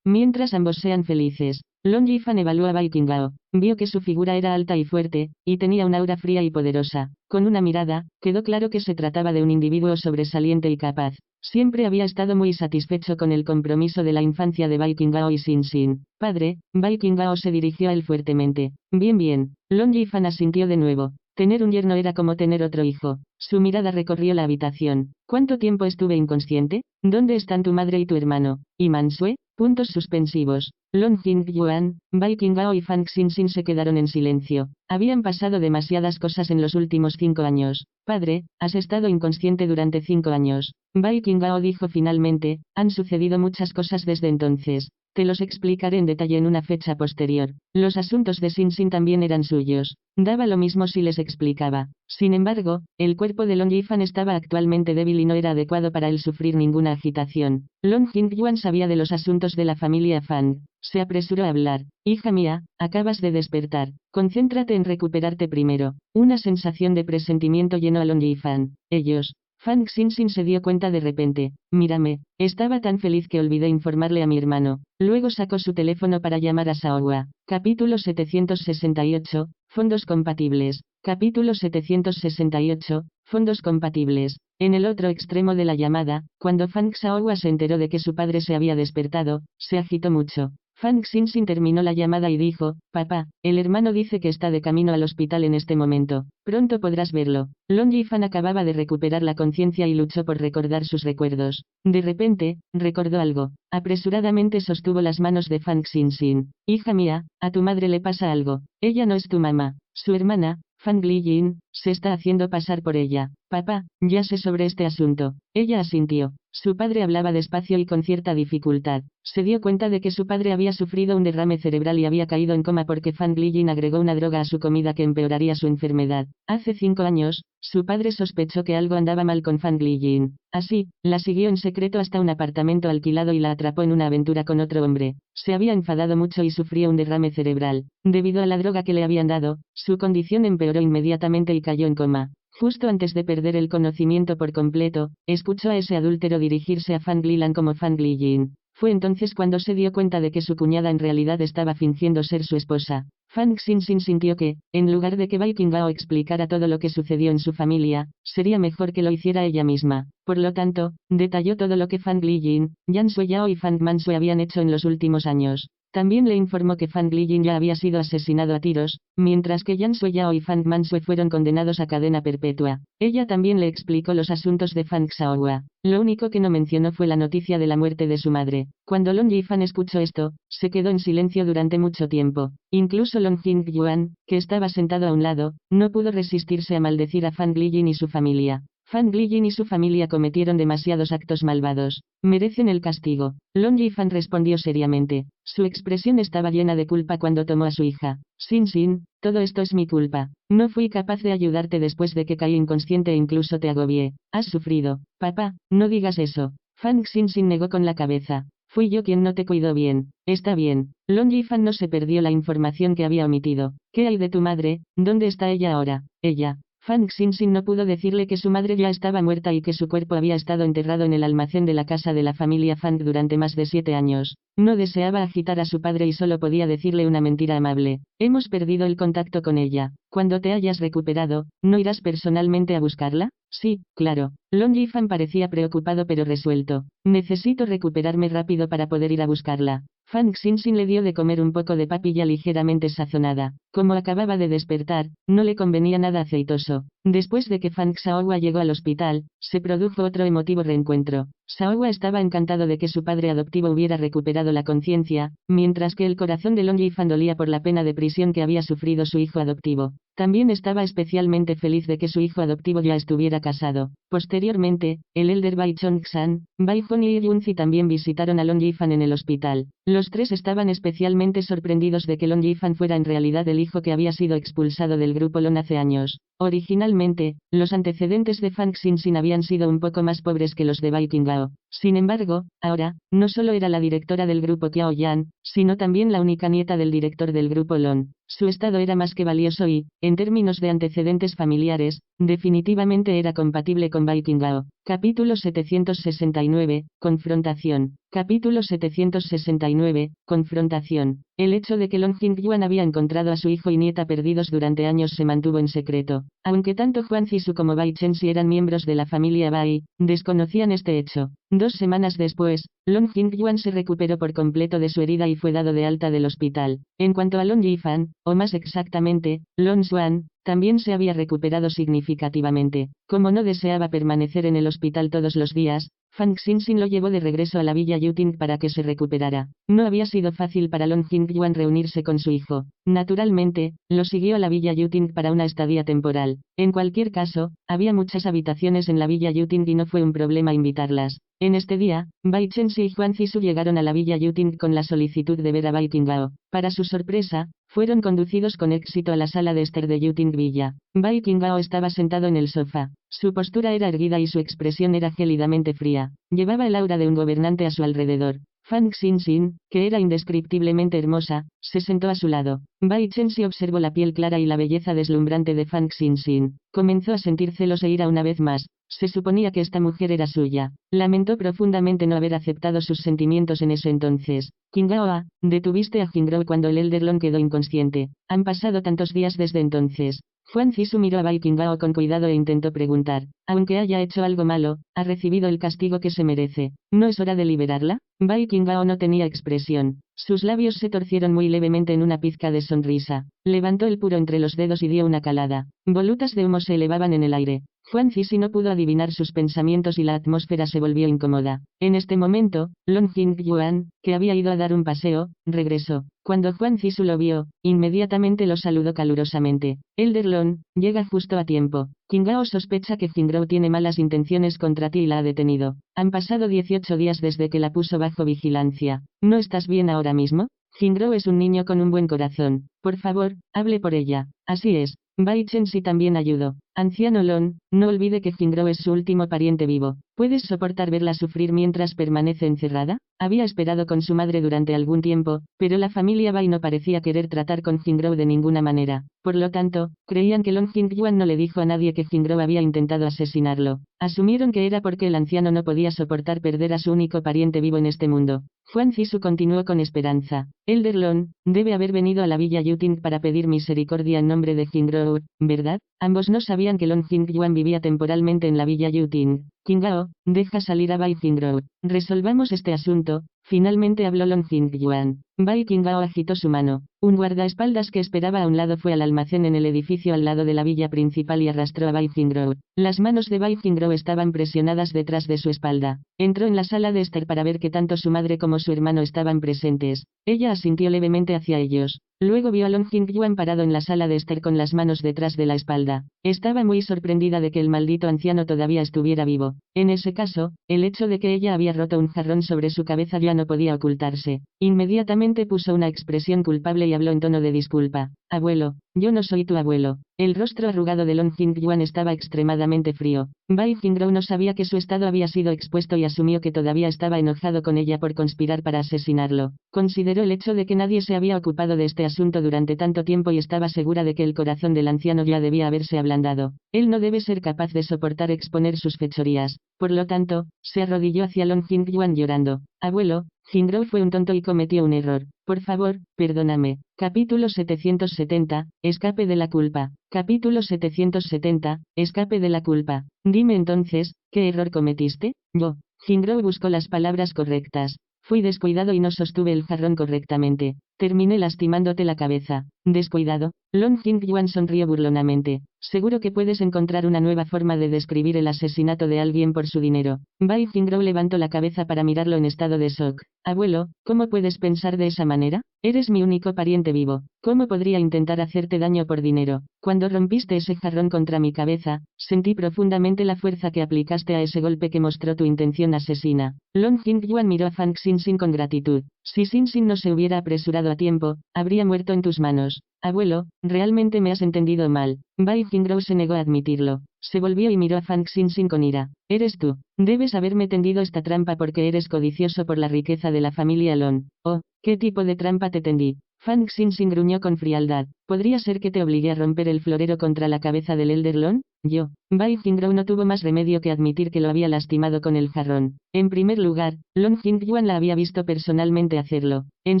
mientras ambos sean felices. Long Yifan evaluó a Bai Qinghao. Vio que su figura era alta y fuerte, y tenía un aura fría y poderosa. Con una mirada, quedó claro que se trataba de un individuo sobresaliente y capaz. Siempre había estado muy satisfecho con el compromiso de la infancia de Bai Qinghao y Xinxin. Padre, Bai Qinghao se dirigió a él fuertemente. Bien. Long Yifan asintió de nuevo. Tener un yerno era como tener otro hijo. Su mirada recorrió la habitación. ¿Cuánto tiempo estuve inconsciente? ¿Dónde están tu madre y tu hermano? ¿Y Mansue? Puntos suspensivos. Long Jingyuan, Bai Qinghao y Fang Xinxin se quedaron en silencio. Habían pasado demasiadas cosas en los últimos 5 años. Padre, has estado inconsciente durante 5 años. Bai Qinghao dijo finalmente, han sucedido muchas cosas desde entonces. Te los explicaré en detalle en una fecha posterior. Los asuntos de Xinxin también eran suyos. Daba lo mismo si les explicaba. Sin embargo, el cuerpo de Long Yifan estaba actualmente débil y no era adecuado para él sufrir ninguna agitación. Long Jingyuan sabía de los asuntos de la familia Fang. Se apresuró a hablar. Hija mía, acabas de despertar. Concéntrate en recuperarte primero. Una sensación de presentimiento llenó a Long Yifan. Ellos. Fang Xinxin se dio cuenta de repente. Mírame, estaba tan feliz que olvidé informarle a mi hermano. Luego sacó su teléfono para llamar a Shaohua. Capítulo 768, Fondos compatibles. Capítulo 768, Fondos compatibles. En el otro extremo de la llamada, cuando Fang Shaohua se enteró de que su padre se había despertado, se agitó mucho. Fang Xinxin terminó la llamada y dijo, papá, el hermano dice que está de camino al hospital en este momento. Pronto podrás verlo. Long Yifan acababa de recuperar la conciencia y luchó por recordar sus recuerdos. De repente, recordó algo. Apresuradamente sostuvo las manos de Fang Xinxin. Hija mía, a tu madre le pasa algo. Ella no es tu mamá. Su hermana, Fang Lijin, se está haciendo pasar por ella. Papá, ya sé sobre este asunto. Ella asintió. Su padre hablaba despacio y con cierta dificultad. Se dio cuenta de que su padre había sufrido un derrame cerebral y había caído en coma porque Fang Lijin agregó una droga a su comida que empeoraría su enfermedad. Hace 5 años, su padre sospechó que algo andaba mal con Fang Lijin. Así, la siguió en secreto hasta un apartamento alquilado y la atrapó en una aventura con otro hombre. Se había enfadado mucho y sufrió un derrame cerebral. Debido a la droga que le habían dado, su condición empeoró inmediatamente y cayó en coma. Justo antes de perder el conocimiento por completo, escuchó a ese adúltero dirigirse a Fang Lilan como Fang Lijin. Fue entonces cuando se dio cuenta de que su cuñada en realidad estaba fingiendo ser su esposa. Fang Xinxin sintió que, en lugar de que Bai Qinghao explicara todo lo que sucedió en su familia, sería mejor que lo hiciera ella misma. Por lo tanto, detalló todo lo que Fang Lijin, Yan Sueyao y Fang Mansue habían hecho en los últimos años. También le informó que Fang Lijin ya había sido asesinado a tiros, mientras que Yan Sueyao y Fang Mansue fueron condenados a cadena perpetua. Ella también le explicó los asuntos de Fang Shaohua. Lo único que no mencionó fue la noticia de la muerte de su madre. Cuando Long Yifan escuchó esto, se quedó en silencio durante mucho tiempo. Incluso Long Jingyuan, que estaba sentado a un lado, no pudo resistirse a maldecir a Fang Lijin y su familia. Fang Lijin y su familia cometieron demasiados actos malvados. Merecen el castigo. Long Yifan respondió seriamente. Su expresión estaba llena de culpa cuando tomó a su hija. Xinxin, todo esto es mi culpa. No fui capaz de ayudarte después de que caí inconsciente e incluso te agobié. Has sufrido. Papá, no digas eso. Fang Xinxin negó con la cabeza. Fui yo quien no te cuidó bien. Está bien. Long Yifan no se perdió la información que había omitido. ¿Qué hay de tu madre? ¿Dónde está ella ahora? Ella. Fang Xinxin no pudo decirle que su madre ya estaba muerta y que su cuerpo había estado enterrado en el almacén de la casa de la familia Fang durante más de 7 años. No deseaba agitar a su padre y solo podía decirle una mentira amable. Hemos perdido el contacto con ella. Cuando te hayas recuperado, ¿no irás personalmente a buscarla? Sí, claro. Long Yifan parecía preocupado pero resuelto. Necesito recuperarme rápido para poder ir a buscarla. Fang Xinxin le dio de comer un poco de papilla ligeramente sazonada. Como acababa de despertar, no le convenía nada aceitoso. Después de que Fang Xiaohua llegó al hospital, se produjo otro emotivo reencuentro. Xiaohua estaba encantado de que su padre adoptivo hubiera recuperado la conciencia, mientras que el corazón de Long Yifan dolía por la pena de prisión que había sufrido su hijo adoptivo. También estaba especialmente feliz de que su hijo adoptivo ya estuviera casado. Posteriormente, el elder Bai Chong-san, Bai Hong y Yunzi también visitaron a Long Yifan en el hospital. Los tres estaban especialmente sorprendidos de que Long Yifan fuera en realidad el hijo que había sido expulsado del grupo Lon hace años. Originalmente, los antecedentes de Fang Xinxin habían sido un poco más pobres que los de Bai Qinghao. Sin embargo, ahora, no solo era la directora del grupo Qiao Yan, sino también la única nieta del director del grupo Lon. Su estado era más que valioso y, en términos de antecedentes familiares, definitivamente era compatible con Bai Qinghao. Capítulo 769, Confrontación. Capítulo 769, Confrontación. El hecho de que Long Jingyuan había encontrado a su hijo y nieta perdidos durante años se mantuvo en secreto. Aunque tanto Huan Zisu como Bai Chenxi eran miembros de la familia Bai, desconocían este hecho. 2 semanas después, Long Jingyuan se recuperó por completo de su herida y fue dado de alta del hospital. En cuanto a Long Yifan, o más exactamente, Long Xuan, también se había recuperado significativamente. Como no deseaba permanecer en el hospital todos los días, Fang Xinxin lo llevó de regreso a la villa Yuting para que se recuperara. No había sido fácil para Long Jingyuan reunirse con su hijo. Naturalmente, lo siguió a la villa Yuting para una estadía temporal. En cualquier caso, había muchas habitaciones en la villa Yuting y no fue un problema invitarlas. En este día, Bai Chenxi y Huan Zisu llegaron a la villa Yuting con la solicitud de ver a Bai Qinghao. Para su sorpresa, fueron conducidos con éxito a la sala de Esther de Yuting Villa. Bai Qinghao estaba sentado en el sofá. Su postura era erguida y su expresión era gélidamente fría. Llevaba el aura de un gobernante a su alrededor. Fang Xinxin, que era indescriptiblemente hermosa, se sentó a su lado. Bai Chenxi observó la piel clara y la belleza deslumbrante de Fang Xinxin. Comenzó a sentir celos e ira una vez más. Se suponía que esta mujer era suya. Lamentó profundamente no haber aceptado sus sentimientos en ese entonces. Qinghao, detuviste a Jingrou cuando el elder Lon quedó inconsciente. Han pasado tantos días desde entonces. Huan Zisu miró a Bai Qinghao con cuidado e intentó preguntar. Aunque haya hecho algo malo, ha recibido el castigo que se merece. ¿No es hora de liberarla? Bai Qinghao no tenía expresión. Sus labios se torcieron muy levemente en una pizca de sonrisa. Levantó el puro entre los dedos y dio una calada. Volutas de humo se elevaban en el aire. Huan Zisu no pudo adivinar sus pensamientos y la atmósfera se volvió incómoda. En este momento, Long Jingyuan, que había ido a dar un paseo, regresó. Cuando Huan Zisu lo vio, inmediatamente lo saludó calurosamente. Elder Lon, llega justo a tiempo. Qinghao sospecha que Jingrou tiene malas intenciones contra ti y la ha detenido. Han pasado 18 días desde que la puso bajo vigilancia. ¿No estás bien ahora mismo? Jingrou es un niño con un buen corazón. Por favor, hable por ella. Así es. Bai Chenxi también ayudó. Anciano Lon, no olvide que Jingrou es su último pariente vivo. ¿Puedes soportar verla sufrir mientras permanece encerrada? Había esperado con su madre durante algún tiempo, pero la familia Bai no parecía querer tratar con Jingrou de ninguna manera. Por lo tanto, creían que Long Jingyuan no le dijo a nadie que Jingrou había intentado asesinarlo. Asumieron que era porque el anciano no podía soportar perder a su único pariente vivo en este mundo. Huan Zisu continuó con esperanza. Elder Lon, debe haber venido a la villa Yuting para pedir misericordia en nombre de Jingrou, ¿verdad? Ambos no sabían que Long Jingyuan vivía temporalmente en la villa Yuting. Qinghao, deja salir a Bai Jingrou. Resolvamos este asunto. Finalmente habló Long Jingyuan. Bai Qinghao agitó su mano. Un guardaespaldas que esperaba a un lado fue al almacén en el edificio al lado de la villa principal y arrastró a Bai Jingrou. Las manos de Bai Jingrou estaban presionadas detrás de su espalda. Entró en la sala de Esther para ver que tanto su madre como su hermano estaban presentes. Ella asintió levemente hacia ellos. Luego vio a Long Jingyuan parado en la sala de Esther con las manos detrás de la espalda. Estaba muy sorprendida de que el maldito anciano todavía estuviera vivo. En ese caso, el hecho de que ella había roto un jarrón sobre su cabeza ya no podía ocultarse. Inmediatamente puso una expresión culpable y habló en tono de disculpa. Abuelo, yo no soy tu abuelo. El rostro arrugado de Long Jingyuan estaba extremadamente frío. Bai Jingrou no sabía que su estado había sido expuesto y asumió que todavía estaba enojado con ella por conspirar para asesinarlo. Consideró el hecho de que nadie se había ocupado de este asunto durante tanto tiempo y estaba segura de que el corazón del anciano ya debía haberse ablandado. Él no debe ser capaz de soportar exponer sus fechorías. Por lo tanto, se arrodilló hacia Long Jingyuan llorando. Abuelo, Jingrou fue un tonto y cometió un error. Por favor, perdóname. Capítulo 770, Escape de la culpa. Capítulo 770, Escape de la culpa. Dime entonces, ¿qué error cometiste? Yo. Jingrou buscó las palabras correctas. Fui descuidado y no sostuve el jarrón correctamente. terminé lastimándote la cabeza. Descuidado. Long Jing-yuan sonrió burlonamente. Seguro que puedes encontrar una nueva forma de describir el asesinato de alguien por su dinero. Bai Jingzhou levantó la cabeza para mirarlo en estado de shock. Abuelo, ¿cómo puedes pensar de esa manera? Eres mi único pariente vivo. ¿Cómo podría intentar hacerte daño por dinero? Cuando rompiste ese jarrón contra mi cabeza, sentí profundamente la fuerza que aplicaste a ese golpe que mostró tu intención asesina. Long Jing-yuan miró a Fang Xinxin con gratitud. Si Xinxin no se hubiera apresurado a tiempo, habría muerto en tus manos. Abuelo, realmente me has entendido mal. Bai Jingzhou se negó a admitirlo. Se volvió y miró a Fang Xinxin con ira. Eres tú. Debes haberme tendido esta trampa porque eres codicioso por la riqueza de la familia Lon. Oh, ¿qué tipo de trampa te tendí? Fang Xinxin gruñó con frialdad. ¿Podría ser que te obligué a romper el florero contra la cabeza del Elder Lon? Yo. Bai Jingzhou no tuvo más remedio que admitir que lo había lastimado con el jarrón. En primer lugar, Long Jingyuan la había visto personalmente hacerlo. En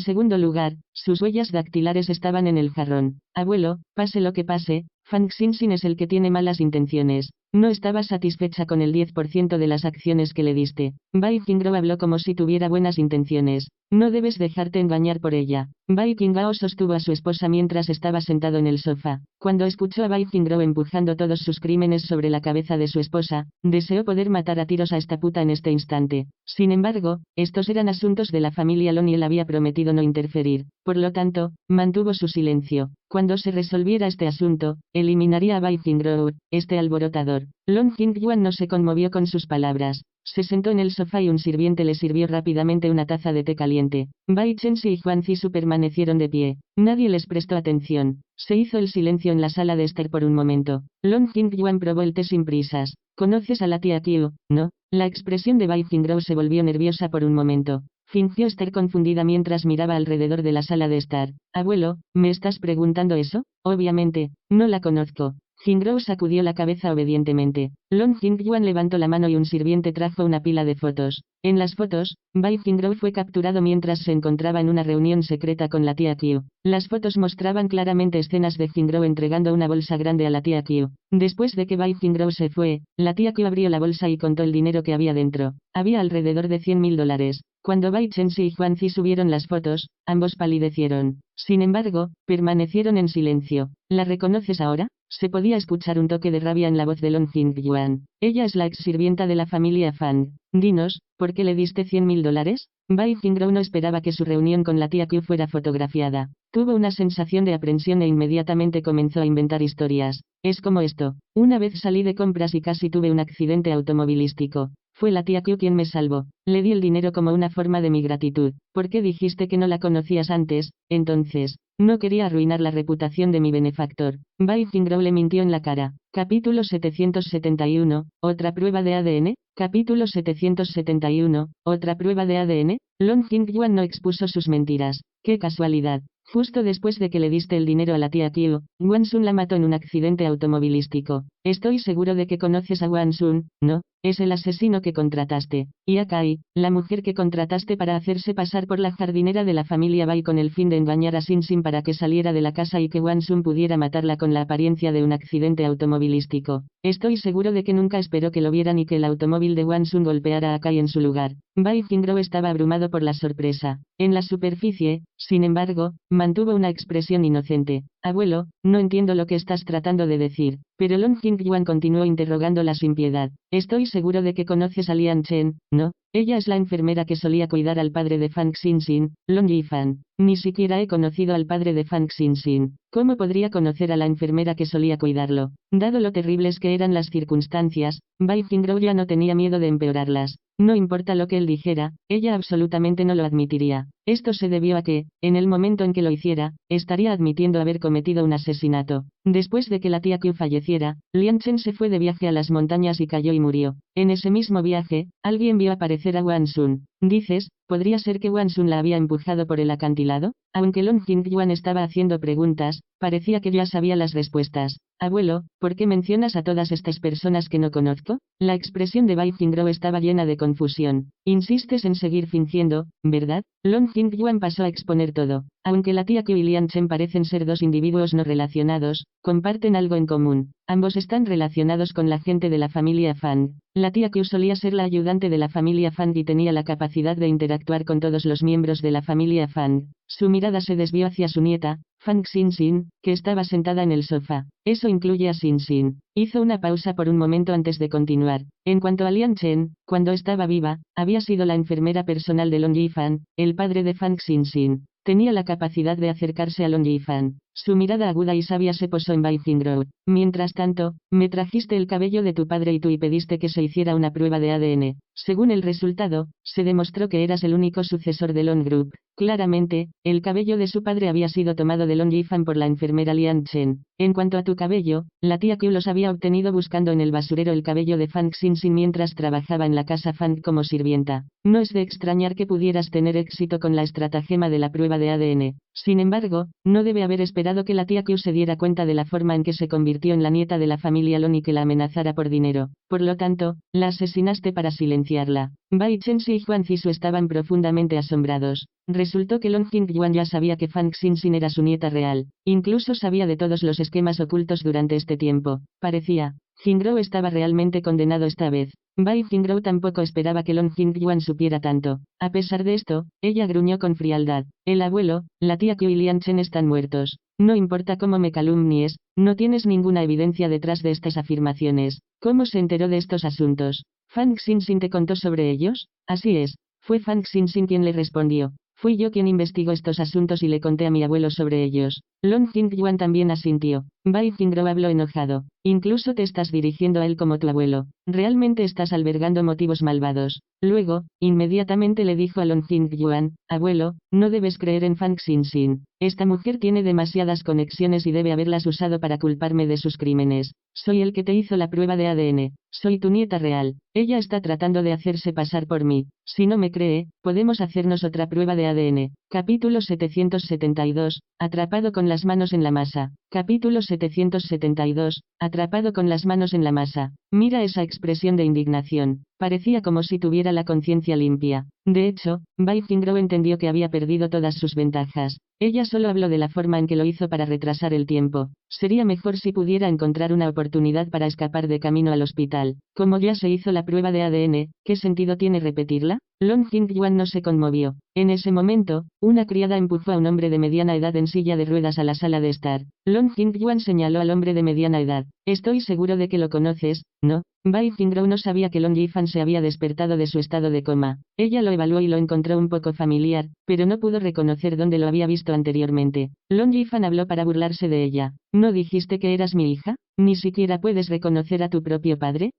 segundo lugar, sus huellas dactilares estaban en el jarrón. Abuelo, pase lo que pase, Fang Xinxin es el que tiene malas intenciones. No estaba satisfecha con el 10% de las acciones que le diste. Bai Jingzhou habló como si tuviera buenas intenciones. No debes dejarte engañar por ella. Bai Qinghao sostuvo a su esposa mientras estaba sentado en el sofá. Cuando escuchó a Bai Jingzhou empujando todos sus crímenes sobre la cabeza de su esposa, deseó poder matar a tiros a esta puta en este instante. Sin embargo, estos eran asuntos de la familia Lon y él había prometido no interferir. Por lo tanto, mantuvo su silencio. Cuando se resolviera este asunto, eliminaría a Bai Jingzhou, este alborotador. Long Jingyuan no se conmovió con sus palabras. Se sentó en el sofá y un sirviente le sirvió rápidamente una taza de té caliente. Bai Chenxi y Huan Zisu permanecieron de pie. Nadie les prestó atención. Se hizo el silencio en la sala de estar por un momento. Long Jingyuan probó el té sin prisas. ¿Conoces a la tía Qiu, no? La expresión de Bai Jingzhou se volvió nerviosa por un momento. Fingió estar confundida mientras miraba alrededor de la sala de estar. Abuelo, ¿me estás preguntando eso? Obviamente, no la conozco. Jingzhou sacudió la cabeza obedientemente. Long Jingyuan levantó la mano y un sirviente trajo una pila de fotos. En las fotos, Bai Jingzhou fue capturado mientras se encontraba en una reunión secreta con la tía Qiu. Las fotos mostraban claramente escenas de Jingzhou entregando una bolsa grande a la tía Qiu. Después de que Bai Jingzhou se fue, la tía Qiu abrió la bolsa y contó el dinero que había dentro. Había alrededor de $100.000. Cuando Bai Chenxi y Huan Zi subieron las fotos, ambos palidecieron. Sin embargo, permanecieron en silencio. ¿La reconoces ahora? Se podía escuchar un toque de rabia en la voz de Long Jingyuan. Ella es la ex sirvienta de la familia Fang. Dinos, ¿por qué le diste $100.000? Bai Jingzhou no esperaba que su reunión con la tía Qiu fuera fotografiada. Tuvo una sensación de aprensión e inmediatamente comenzó a inventar historias. Es como esto. Una vez salí de compras y casi tuve un accidente automovilístico. Fue la tía Qiu quien me salvó. Le di el dinero como una forma de mi gratitud. ¿Por qué dijiste que no la conocías antes? Entonces, no quería arruinar la reputación de mi benefactor. Bai Jingzhou le mintió en la cara. Capítulo 771, ¿otra prueba de ADN? Capítulo 771, ¿otra prueba de ADN? Long Jingyuan no expuso sus mentiras. ¡Qué casualidad! Justo después de que le diste el dinero a la tía Qiu, Wan Sun la mató en un accidente automovilístico. Estoy seguro de que conoces a Wan Sun, ¿no? Es el asesino que contrataste. Y a Kai, la mujer que contrataste para hacerse pasar por la jardinera de la familia Bai con el fin de engañar a Xinxin para que saliera de la casa y que Wan Sun pudiera matarla con la apariencia de un accidente automovilístico. Estoy seguro de que nunca esperó que lo vieran y que el automóvil de Wan Sun golpeara a Kai en su lugar. Bai Jingzhou estaba abrumado por la sorpresa. En la superficie, sin embargo, mantuvo una expresión inocente. Abuelo, no entiendo lo que estás tratando de decir. Pero Long Jingyuan continuó interrogándola sin piedad. Estoy seguro de que conoces a Lian Chen, ¿no? Ella es la enfermera que solía cuidar al padre de Fang Xinxin, Long Yifan. Ni siquiera he conocido al padre de Fang Xinxin. ¿Cómo podría conocer a la enfermera que solía cuidarlo? Dado lo terribles que eran las circunstancias, Bai Jingzhou ya no tenía miedo de empeorarlas. No importa lo que él dijera, ella absolutamente no lo admitiría. Esto se debió a que, en el momento en que lo hiciera, estaría admitiendo haber cometido un asesinato. Después de que la tía Qiu falleciera, Lian Chen se fue de viaje a las montañas y cayó y murió. En ese mismo viaje, alguien vio aparecer a Wan Sun. Dices, ¿podría ser que Wan Sun la había empujado por el acantilado? Aunque Long Jingyuan estaba haciendo preguntas, parecía que ya sabía las respuestas. Abuelo, ¿por qué mencionas a todas estas personas que no conozco? La expresión de Bai Jingzhou estaba llena de confusión. Insistes en seguir fingiendo, ¿verdad? Long Jingyuan pasó a exponer todo. Aunque la tía Qiu y Lian Chen parecen ser dos individuos no relacionados, comparten algo en común. Ambos están relacionados con la gente de la familia Fang. La tía Q solía ser la ayudante de la familia Fang y tenía la capacidad de interactuar con todos los miembros de la familia Fang. Su mirada se desvió hacia su nieta, Fang Xinxin, que estaba sentada en el sofá. Eso incluye a Xinxin. Hizo una pausa por un momento antes de continuar. En cuanto a Lian Chen, cuando estaba viva, había sido la enfermera personal de Long Yifan, el padre de Fang Xinxin. Tenía la capacidad de acercarse a Long Yifan. Su mirada aguda y sabia se posó en Bai Jingro. Mientras tanto, me trajiste el cabello de tu padre y pediste que se hiciera una prueba de ADN. Según el resultado, se demostró que eras el único sucesor de Long Group. Claramente, el cabello de su padre había sido tomado de Long Yifan por la enfermera Lian Chen. En cuanto a tu cabello, la tía Q los había obtenido buscando en el basurero el cabello de Fang Xinxin mientras trabajaba en la casa Fang como sirvienta. No es de extrañar que pudieras tener éxito con la estratagema de la prueba de ADN. Sin embargo, no debe haber esperado que la tía Q se diera cuenta de la forma en que se convirtió en la nieta de la familia Long y que la amenazara por dinero. Por lo tanto, la asesinaste para silenciarla. Bai Chenxi y Huan Zisu estaban profundamente asombrados. Resultó que Long Jingyuan ya sabía que Fang Xinxin era su nieta real. Incluso sabía de todos los esquemas ocultos durante este tiempo. Parecía. Jingrou estaba realmente condenado esta vez. Bai Jingrou tampoco esperaba que Long Jingyuan supiera tanto. A pesar de esto, ella gruñó con frialdad. El abuelo, la tía Q y Lian Chen están muertos. No importa cómo me calumnies, no tienes ninguna evidencia detrás de estas afirmaciones. ¿Cómo se enteró de estos asuntos? ¿Fang Xinxin te contó sobre ellos? Así es. Fue Fang Xinxin quien le respondió. Fui yo quien investigó estos asuntos y le conté a mi abuelo sobre ellos. Long Jingyuan también asintió. Bai Jingrou habló enojado. Incluso te estás dirigiendo a él como tu abuelo. Realmente estás albergando motivos malvados. Luego, inmediatamente le dijo a Long Jingyuan, abuelo, no debes creer en Fang Xinxin. Esta mujer tiene demasiadas conexiones y debe haberlas usado para culparme de sus crímenes. Soy el que te hizo la prueba de ADN. Soy tu nieta real. Ella está tratando de hacerse pasar por mí. Si no me cree, podemos hacernos otra prueba de ADN. Capítulo 772. Atrapado con las manos en la masa. Capítulo 772. Atrapado con las manos en la masa. Mira esa expresión de indignación. Parecía como si tuviera la conciencia limpia. De hecho, Bai Jingrou entendió que había perdido todas sus ventajas. Ella solo habló de la forma en que lo hizo para retrasar el tiempo. Sería mejor si pudiera encontrar una oportunidad para escapar de camino al hospital. Como ya se hizo la prueba de ADN, ¿qué sentido tiene repetirla? Long Jingyuan no se conmovió. En ese momento, una criada empujó a un hombre de mediana edad en silla de ruedas a la sala de estar. Long Jingyuan señaló al hombre de mediana edad. Estoy seguro de que lo conoces, ¿no? Bai Jingrou no sabía que Long Yifan se había despertado de su estado de coma. Ella lo evaluó y lo encontró un poco familiar, pero no pudo reconocer dónde lo había visto anteriormente. Long Yifan habló para burlarse de ella. ¿No dijiste que eras mi hija? ¿Ni siquiera puedes reconocer a tu propio padre?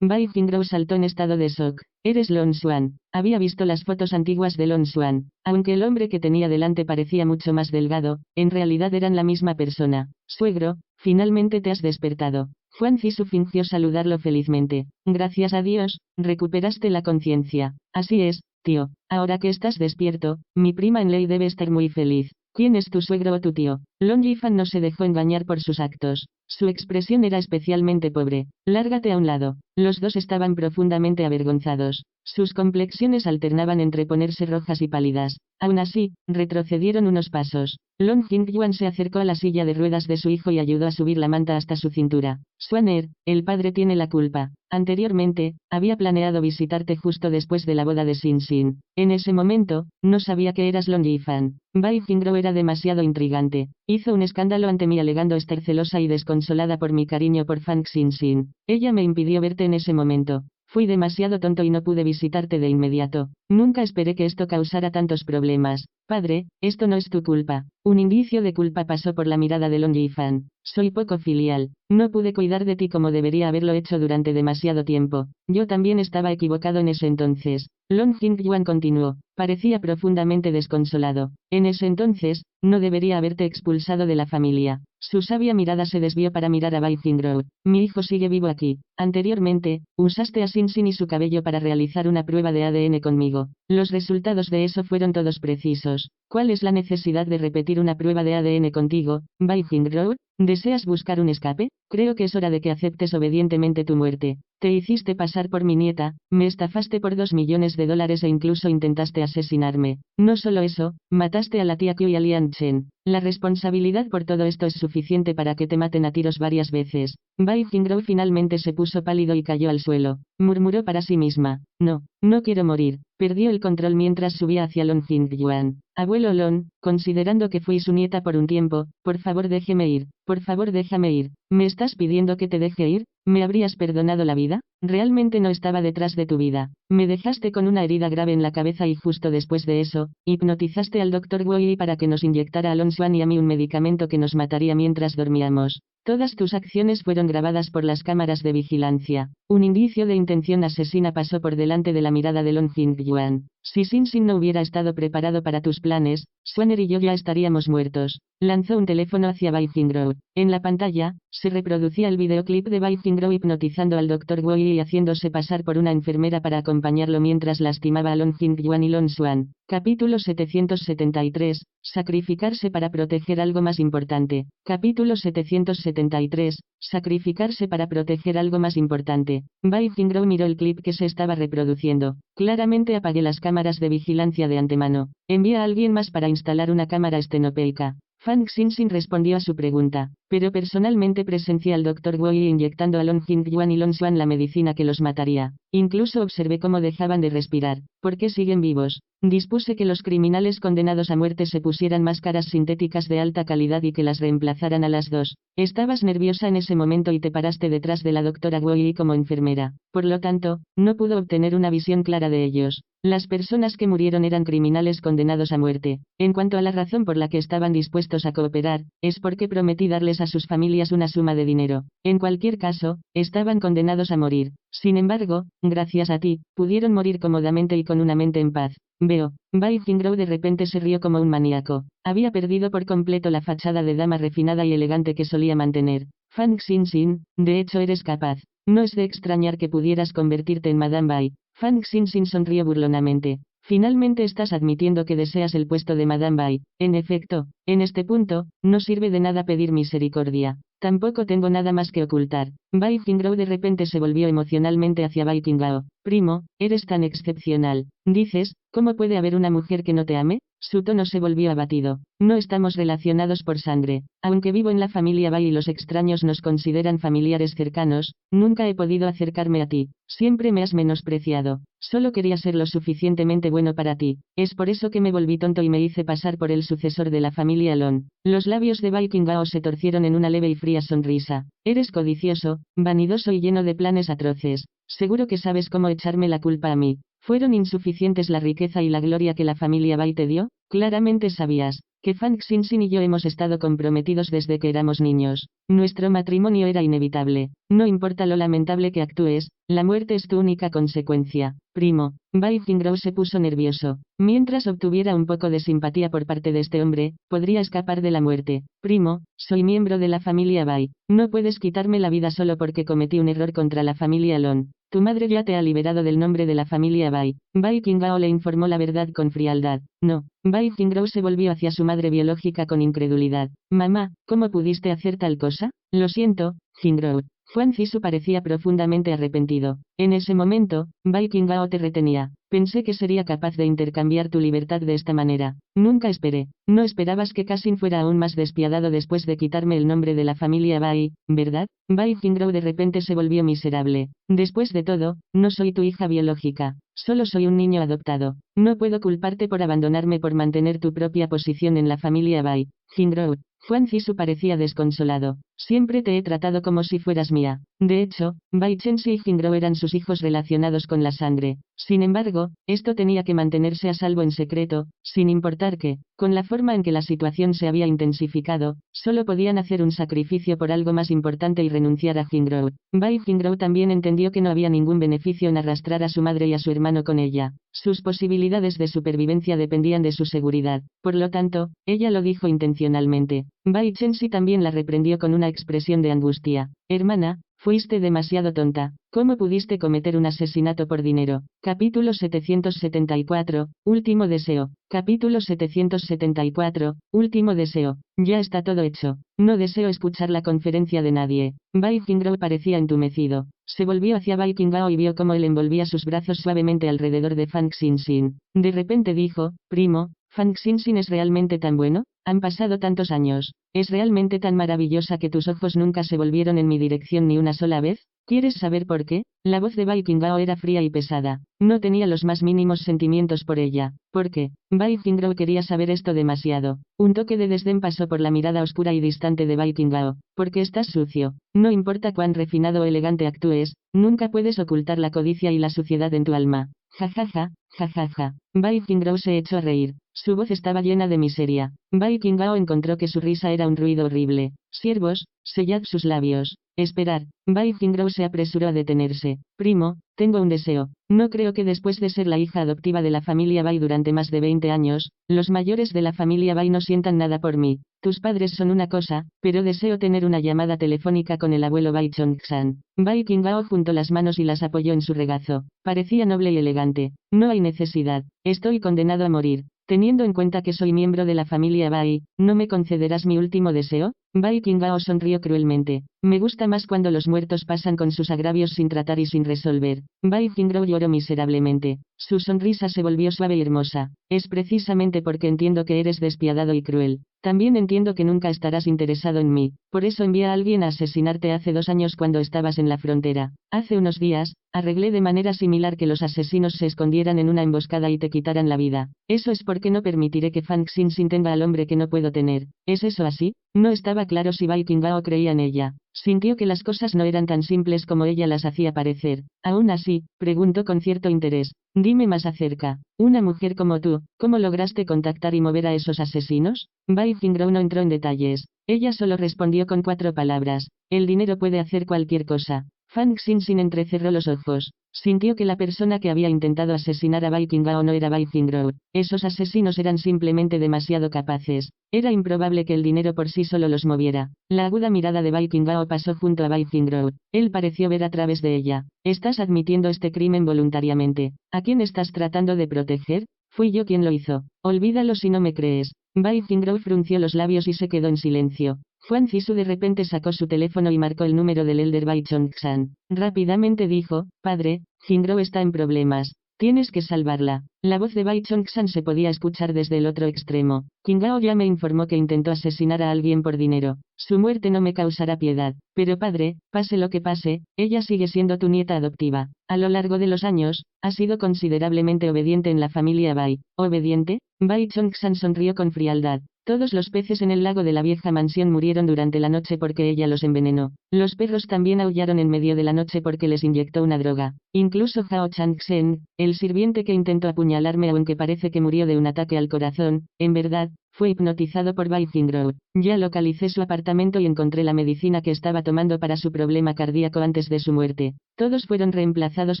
Bai Jingrou saltó en estado de shock. Eres Long Xuan. Había visto las fotos antiguas de Long Xuan. Aunque el hombre que tenía delante parecía mucho más delgado, en realidad eran la misma persona. Suegro, finalmente te has despertado. Huan Zisu fingió saludarlo felizmente. Gracias a Dios, recuperaste la conciencia. Así es, tío. Ahora que estás despierto, mi prima Enlei debe estar muy feliz. ¿Quién es tu suegro o tu tío? Long Yifan no se dejó engañar por sus actos. Su expresión era especialmente pobre. Lárgate a un lado. Los dos estaban profundamente avergonzados. Sus complexiones alternaban entre ponerse rojas y pálidas. Aún así, retrocedieron unos pasos. Long Jingyuan se acercó a la silla de ruedas de su hijo y ayudó a subir la manta hasta su cintura. Xuaner, el padre tiene la culpa. Anteriormente, había planeado visitarte justo después de la boda de Xinxin. En ese momento, no sabía que eras Long Yifan. Bai Jingrou era demasiado intrigante. Hizo un escándalo ante mí alegando estar celosa y desconsolada por mi cariño por Fang Xinxin. Ella me impidió verte en ese momento. Fui demasiado tonto y no pude visitarte de inmediato. Nunca esperé que esto causara tantos problemas. Padre, esto no es tu culpa. Un indicio de culpa pasó por la mirada de Long Yifan. Soy poco filial. No pude cuidar de ti como debería haberlo hecho durante demasiado tiempo. Yo también estaba equivocado en ese entonces. Long Jingyuan continuó. Parecía profundamente desconsolado. En ese entonces, no debería haberte expulsado de la familia. Su sabia mirada se desvió para mirar a Bai Jingrou. Mi hijo sigue vivo aquí. Anteriormente, usaste a Xinxin y su cabello para realizar una prueba de ADN conmigo. Los resultados de eso fueron todos precisos. ¿Cuál es la necesidad de repetir una prueba de ADN contigo, Bai Jingrow? ¿Deseas buscar un escape? Creo que es hora de que aceptes obedientemente tu muerte. Te hiciste pasar por mi nieta, me estafaste por $2 millones e incluso intentaste asesinarme. No solo eso, mataste a la tía Q y a Lian Chen. La responsabilidad por todo esto es suficiente para que te maten a tiros varias veces. Bai Jingrow finalmente se puso pálido y cayó al suelo. Murmuró para sí misma. No quiero morir. Perdió el control mientras subía hacia Long Jingyuan. Abuelo Lon, considerando que fui su nieta por un tiempo, por favor déjeme ir. Por favor déjame ir. ¿Me estás pidiendo que te deje ir? ¿Me habrías perdonado la vida? Realmente no estaba detrás de tu vida. Me dejaste con una herida grave en la cabeza y justo después de eso, hipnotizaste al Dr. Wei para que nos inyectara a Lon Xuan y a mí un medicamento que nos mataría mientras dormíamos. Todas tus acciones fueron grabadas por las cámaras de vigilancia. Un indicio de intención asesina pasó por delante de la mirada de Long Jingyuan. Si Sin Sin no hubiera estado preparado para tus planes, Swanner y yo ya estaríamos muertos. Lanzó un teléfono hacia Bai Jingrow. En la pantalla, se reproducía el videoclip de Bai Jingrow hipnotizando al Dr. Wei y haciéndose pasar por una enfermera para acompañarlo mientras lastimaba a Long Jingyuan y Lon Xuan. Capítulo 773. Sacrificarse para proteger algo más importante. Capítulo 773. Sacrificarse para proteger algo más importante. Bai Jingrow miró el clip que se estaba reproduciendo. Claramente apagué las cámaras de vigilancia de antemano. Envía a alguien más para instalar una cámara estenopeica. Fang Xinxin respondió a su pregunta, pero personalmente presencié al Dr. Wei inyectando a Long Jingyuan y Lon Xuan la medicina que los mataría. Incluso observé cómo dejaban de respirar. ¿Por qué siguen vivos? Dispuse que los criminales condenados a muerte se pusieran máscaras sintéticas de alta calidad y que las reemplazaran a las dos. Estabas nerviosa en ese momento y te paraste detrás de la doctora Wei como enfermera. Por lo tanto, no pudo obtener una visión clara de ellos. Las personas que murieron eran criminales condenados a muerte. En cuanto a la razón por la que estaban dispuestos a cooperar, es porque prometí darles a sus familias una suma de dinero. En cualquier caso, estaban condenados a morir. Sin embargo, gracias a ti, pudieron morir cómodamente y con una mente en paz. Veo. Bai Jingrow de repente se rió como un maníaco. Había perdido por completo la fachada de dama refinada y elegante que solía mantener. Fang Xinxin, de hecho eres capaz. No es de extrañar que pudieras convertirte en Madame Bai. Fang Xinxin sonrió burlonamente. Finalmente estás admitiendo que deseas el puesto de Madame Bai. En efecto, en este punto, no sirve de nada pedir misericordia. Tampoco tengo nada más que ocultar. Bai Jingrow de repente se volvió emocionalmente hacia Bai Qingao. Primo, eres tan excepcional. Dices, ¿cómo puede haber una mujer que no te ame? Su tono se volvió abatido. No estamos relacionados por sangre. Aunque vivo en la familia Bai y los extraños nos consideran familiares cercanos, nunca he podido acercarme a ti. Siempre me has menospreciado. Solo quería ser lo suficientemente bueno para ti. Es por eso que me volví tonto y me hice pasar por el sucesor de la familia Lon. Los labios de Bai Qingao se torcieron en una leve y fría sonrisa. Eres codicioso, vanidoso y lleno de planes atroces. Seguro que sabes cómo echarme la culpa a mí. ¿Fueron insuficientes la riqueza y la gloria que la familia Bai te dio? Claramente sabías que Fang Xinxin y yo hemos estado comprometidos desde que éramos niños. Nuestro matrimonio era inevitable. No importa lo lamentable que actúes, la muerte es tu única consecuencia. Primo. Bai Jingrow se puso nervioso. Mientras obtuviera un poco de simpatía por parte de este hombre, podría escapar de la muerte. Primo, soy miembro de la familia Bai. No puedes quitarme la vida solo porque cometí un error contra la familia Lon. Tu madre ya te ha liberado del nombre de la familia Bai. Bai Qingao le informó la verdad con frialdad. No. Bai Jingrow se volvió hacia su madre biológica con incredulidad. Mamá, ¿cómo pudiste hacer tal cosa? Lo siento, Jingrow. Huan Zisu parecía profundamente arrepentido. En ese momento, Bai Qingao te retenía. Pensé que sería capaz de intercambiar tu libertad de esta manera. Nunca esperé. No esperabas que Cassin fuera aún más despiadado después de quitarme el nombre de la familia Bai, ¿verdad? Bai Jingrow de repente se volvió miserable. Después de todo, no soy tu hija biológica. Solo soy un niño adoptado. No puedo culparte por abandonarme por mantener tu propia posición en la familia Bai. Jingrow. Huan Zisu parecía desconsolado. Siempre te he tratado como si fueras mía. De hecho, Bai Chenxi y Jingrow eran sus hijos relacionados con la sangre. Sin embargo, esto tenía que mantenerse a salvo en secreto, sin importar que, con la forma en que la situación se había intensificado, solo podían hacer un sacrificio por algo más importante y renunciar a Jingrow. Bai Jingrow también entendió que no había ningún beneficio en arrastrar a su madre y a su hermano con ella. Sus posibilidades de supervivencia dependían de su seguridad. Por lo tanto, ella lo dijo intencionalmente. Bai Chenxi también la reprendió con una expresión de angustia. Hermana, Fuiste demasiado tonta. ¿Cómo pudiste cometer un asesinato por dinero? Capítulo 774, último deseo. Capítulo 774, último deseo. Ya está todo hecho. No deseo escuchar la conferencia de nadie. Bai Qingruo parecía entumecido. Se volvió hacia Bai Qingruo y vio cómo él envolvía sus brazos suavemente alrededor de Fang Xinxin. De repente dijo, primo, ¿Fang Xinxin es realmente tan bueno? Han pasado tantos años. ¿Es realmente tan maravillosa que tus ojos nunca se volvieron en mi dirección ni una sola vez? ¿Quieres saber por qué? La voz de Bai Qingruo era fría y pesada. No tenía los más mínimos sentimientos por ella. ¿Por qué? Bai Qingruo quería saber esto demasiado. Un toque de desdén pasó por la mirada oscura y distante de Bai Qingruo. Porque estás sucio. No importa cuán refinado o elegante actúes, nunca puedes ocultar la codicia y la suciedad en tu alma. Jajaja, jajaja. Bai Qingruo se echó a reír. Su voz estaba llena de miseria. Bai Qingruo encontró que su risa era un ruido horrible. Siervos, sellad sus labios. Esperar. Bai Qingruo se apresuró a detenerse. Primo, tengo un deseo. No creo que después de ser la hija adoptiva de la familia Bai durante más de 20 años, los mayores de la familia Bai no sientan nada por mí. Tus padres son una cosa, pero deseo tener una llamada telefónica con el abuelo Bai Chongsan. Bai Qingruo juntó las manos y las apoyó en su regazo. Parecía noble y elegante. No hay necesidad. Estoy condenado a morir. Teniendo en cuenta que soy miembro de la familia Bai, ¿no me concederás mi último deseo? Bai Qingruo sonrió cruelmente. Me gusta más cuando los muertos pasan con sus agravios sin tratar y sin resolver. Bai Qingruo lloró miserablemente. Su sonrisa se volvió suave y hermosa. Es precisamente porque entiendo que eres despiadado y cruel. También entiendo que nunca estarás interesado en mí. Por eso envié a alguien a asesinarte hace 2 años cuando estabas en la frontera. Hace unos días, arreglé de manera similar que los asesinos se escondieran en una emboscada y te quitaran la vida. Eso es porque no permitiré que Fang Xinxin tenga al hombre que no puedo tener. ¿Es eso así? No estaba claro si Bai Qingruo creía en ella. Sintió que las cosas no eran tan simples como ella las hacía parecer. Aún así, preguntó con cierto interés. Dime más acerca. Una mujer como tú, ¿cómo lograste contactar y mover a esos asesinos? Bai Qingruo no entró en detalles. Ella solo respondió con 4 palabras. El dinero puede hacer cualquier cosa. Fang Xinxin entrecerró los ojos. Sintió que la persona que había intentado asesinar a Bai Qingruo no era Bai Qingruo. Esos asesinos eran simplemente demasiado capaces. Era improbable que el dinero por sí solo los moviera. La aguda mirada de Bai Qingruo pasó junto a Bai Qingruo. Él pareció ver a través de ella. Estás admitiendo este crimen voluntariamente. ¿A quién estás tratando de proteger? Fui yo quien lo hizo. Olvídalo si no me crees. Bai Qingruo frunció los labios y se quedó en silencio. Huang Zisu de repente sacó su teléfono y marcó el número del elder Bai Chongsan. Rápidamente dijo, padre, Qingruo está en problemas. Tienes que salvarla. La voz de Bai Chongsan se podía escuchar desde el otro extremo. Qingruo ya me informó que intentó asesinar a alguien por dinero. Su muerte no me causará piedad. Pero padre, pase lo que pase, ella sigue siendo tu nieta adoptiva. A lo largo de los años, ha sido considerablemente obediente en la familia Bai. ¿Obediente? Bai Chongsan sonrió con frialdad. Todos los peces en el lago de la vieja mansión murieron durante la noche porque ella los envenenó. Los perros también aullaron en medio de la noche porque les inyectó una droga. Incluso Hao Changsheng, el sirviente que intentó apuñalarme aunque parece que murió de un ataque al corazón, en verdad, fue hipnotizado por Bai Qingruo. Ya localicé su apartamento y encontré la medicina que estaba tomando para su problema cardíaco antes de su muerte. Todos fueron reemplazados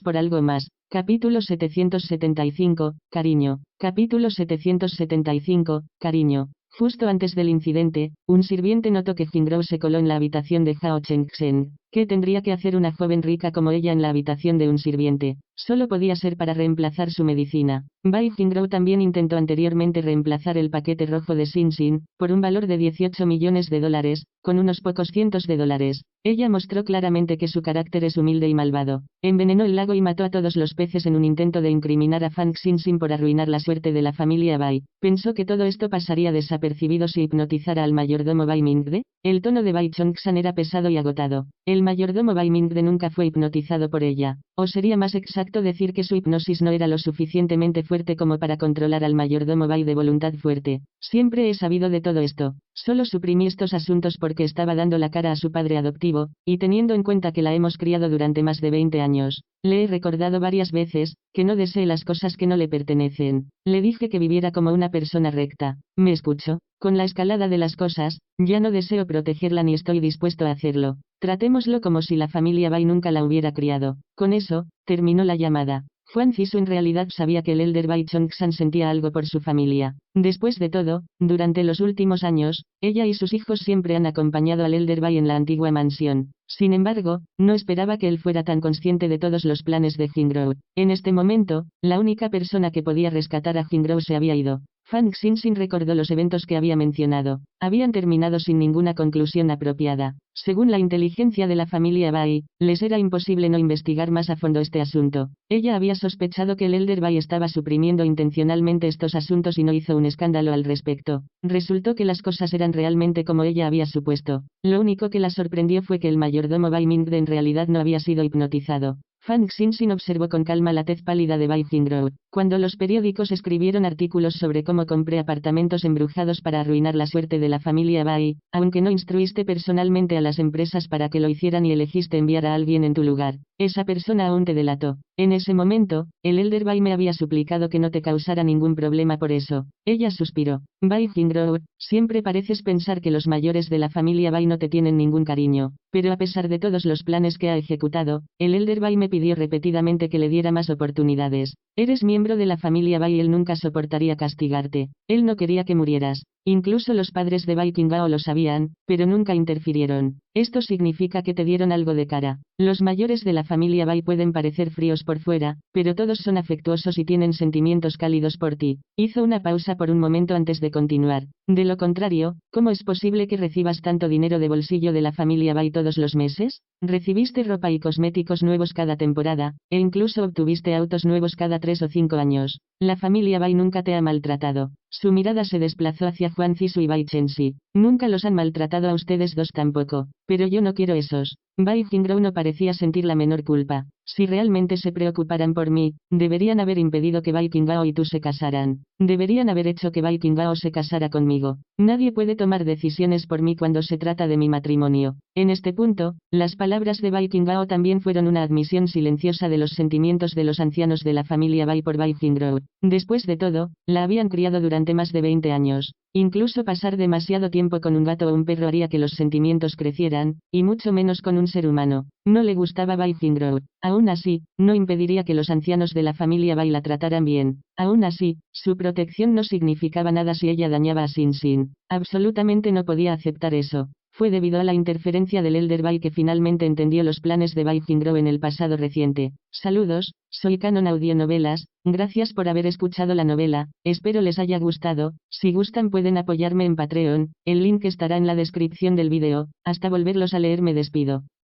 por algo más. Capítulo 775, cariño. Capítulo 775, cariño. Justo antes del incidente, un sirviente notó que Qingruo se coló en la habitación de Hao Chengsheng. ¿Qué tendría que hacer una joven rica como ella en la habitación de un sirviente? Solo podía ser para reemplazar su medicina. Bai Qingruo también intentó anteriormente reemplazar el paquete rojo de Xinxin, por un valor de 18 millones de dólares, con unos pocos cientos de dólares. Ella mostró claramente que su carácter es humilde y malvado. Envenenó el lago y mató a todos los peces en un intento de incriminar a Fang Xinxin por arruinar la suerte de la familia Bai. Pensó que todo esto pasaría desapercibido si hipnotizara al mayordomo Bai Mingde. El tono de Bai Chongsan era pesado y agotado. El mayordomo Bai Mingde nunca fue hipnotizado por ella. O sería más exacto decir que su hipnosis no era lo suficientemente fuerte como para controlar al mayordomo Bai de voluntad fuerte. Siempre he sabido de todo esto. Solo suprimí estos asuntos porque estaba dando la cara a su padre adoptivo, y teniendo en cuenta que la hemos criado durante más de 20 años, le he recordado varias veces, que no desee las cosas que no le pertenecen. Le dije que viviera como una persona recta. ¿Me escuchó? Con la escalada de las cosas, ya no deseo protegerla ni estoy dispuesto a hacerlo. Tratémoslo como si la familia Bai nunca la hubiera criado. Con eso, terminó la llamada. Juan Zisu en realidad sabía que el Elder Bai Chongsan sentía algo por su familia. Después de todo, durante los últimos años, ella y sus hijos siempre han acompañado al Elder Bai en la antigua mansión. Sin embargo, no esperaba que él fuera tan consciente de todos los planes de Jingrou. En este momento, la única persona que podía rescatar a Jingrou se había ido. Fang Xinxin recordó los eventos que había mencionado. Habían terminado sin ninguna conclusión apropiada. Según la inteligencia de la familia Bai, les era imposible no investigar más a fondo este asunto. Ella había sospechado que el Elder Bai estaba suprimiendo intencionalmente estos asuntos y no hizo un escándalo al respecto. Resultó que las cosas eran realmente como ella había supuesto. Lo único que la sorprendió fue que el mayordomo Bai Mingde en realidad no había sido hipnotizado. Fang Xinxin observó con calma la tez pálida de Bai Jingrou. Cuando los periódicos escribieron artículos sobre cómo compré apartamentos embrujados para arruinar la suerte de la familia Bai, aunque no instruiste personalmente a las empresas para que lo hicieran y elegiste enviar a alguien en tu lugar, esa persona aún te delató. En ese momento, el Elder Bai me había suplicado que no te causara ningún problema por eso. Ella suspiró. Bai Jingrou, siempre pareces pensar que los mayores de la familia Bai no te tienen ningún cariño, pero a pesar de todos los planes que ha ejecutado, el Elder Bai me pidió repetidamente que le diera más oportunidades. Eres miembro de la familia Bai y él nunca soportaría castigarte. Él no quería que murieras. Incluso los padres de Bai Qingao lo sabían, pero nunca interfirieron. Esto significa que te dieron algo de cara. Los mayores de la familia Bai pueden parecer fríos por fuera, pero todos son afectuosos y tienen sentimientos cálidos por ti. Hizo una pausa por un momento antes de continuar. De lo contrario, ¿cómo es posible que recibas tanto dinero de bolsillo de la familia Bai todos los meses? Recibiste ropa y cosméticos nuevos cada temporada, e incluso obtuviste autos nuevos cada 3 o 5 años. La familia Bai nunca te ha maltratado. Su mirada se desplazó hacia Juan Zisu y Bai Chenxi. Nunca los han maltratado a ustedes dos tampoco. Pero yo no quiero esos. Bai Jingrou no parecía sentir la menor culpa. Si realmente se preocuparan por mí, deberían haber impedido que Bai Qingao y tú se casaran. Deberían haber hecho que Bai Qingao se casara conmigo. Nadie puede tomar decisiones por mí cuando se trata de mi matrimonio. En este punto, las palabras de Bai Qingao también fueron una admisión silenciosa de los sentimientos de los ancianos de la familia Bai por Bai Jingrou. Después de todo, la habían criado durante más de 20 años. Incluso pasar demasiado tiempo con un gato o un perro haría que los sentimientos crecieran, y mucho menos con un ser humano. No le gustaba Bai Jingrou. Aún así, no impediría que los ancianos de la familia Bai la trataran bien. Aún así, su protección no significaba nada si ella dañaba a Xinxin. Absolutamente no podía aceptar eso. Fue debido a la interferencia del Elder Bai que finalmente entendió los planes de Bai Jingrou en el pasado reciente. Saludos, soy Canon Audionovelas, gracias por haber escuchado la novela, espero les haya gustado. Si gustan pueden apoyarme en Patreon, el link estará en la descripción del vídeo. Hasta volverlos a leer me despido.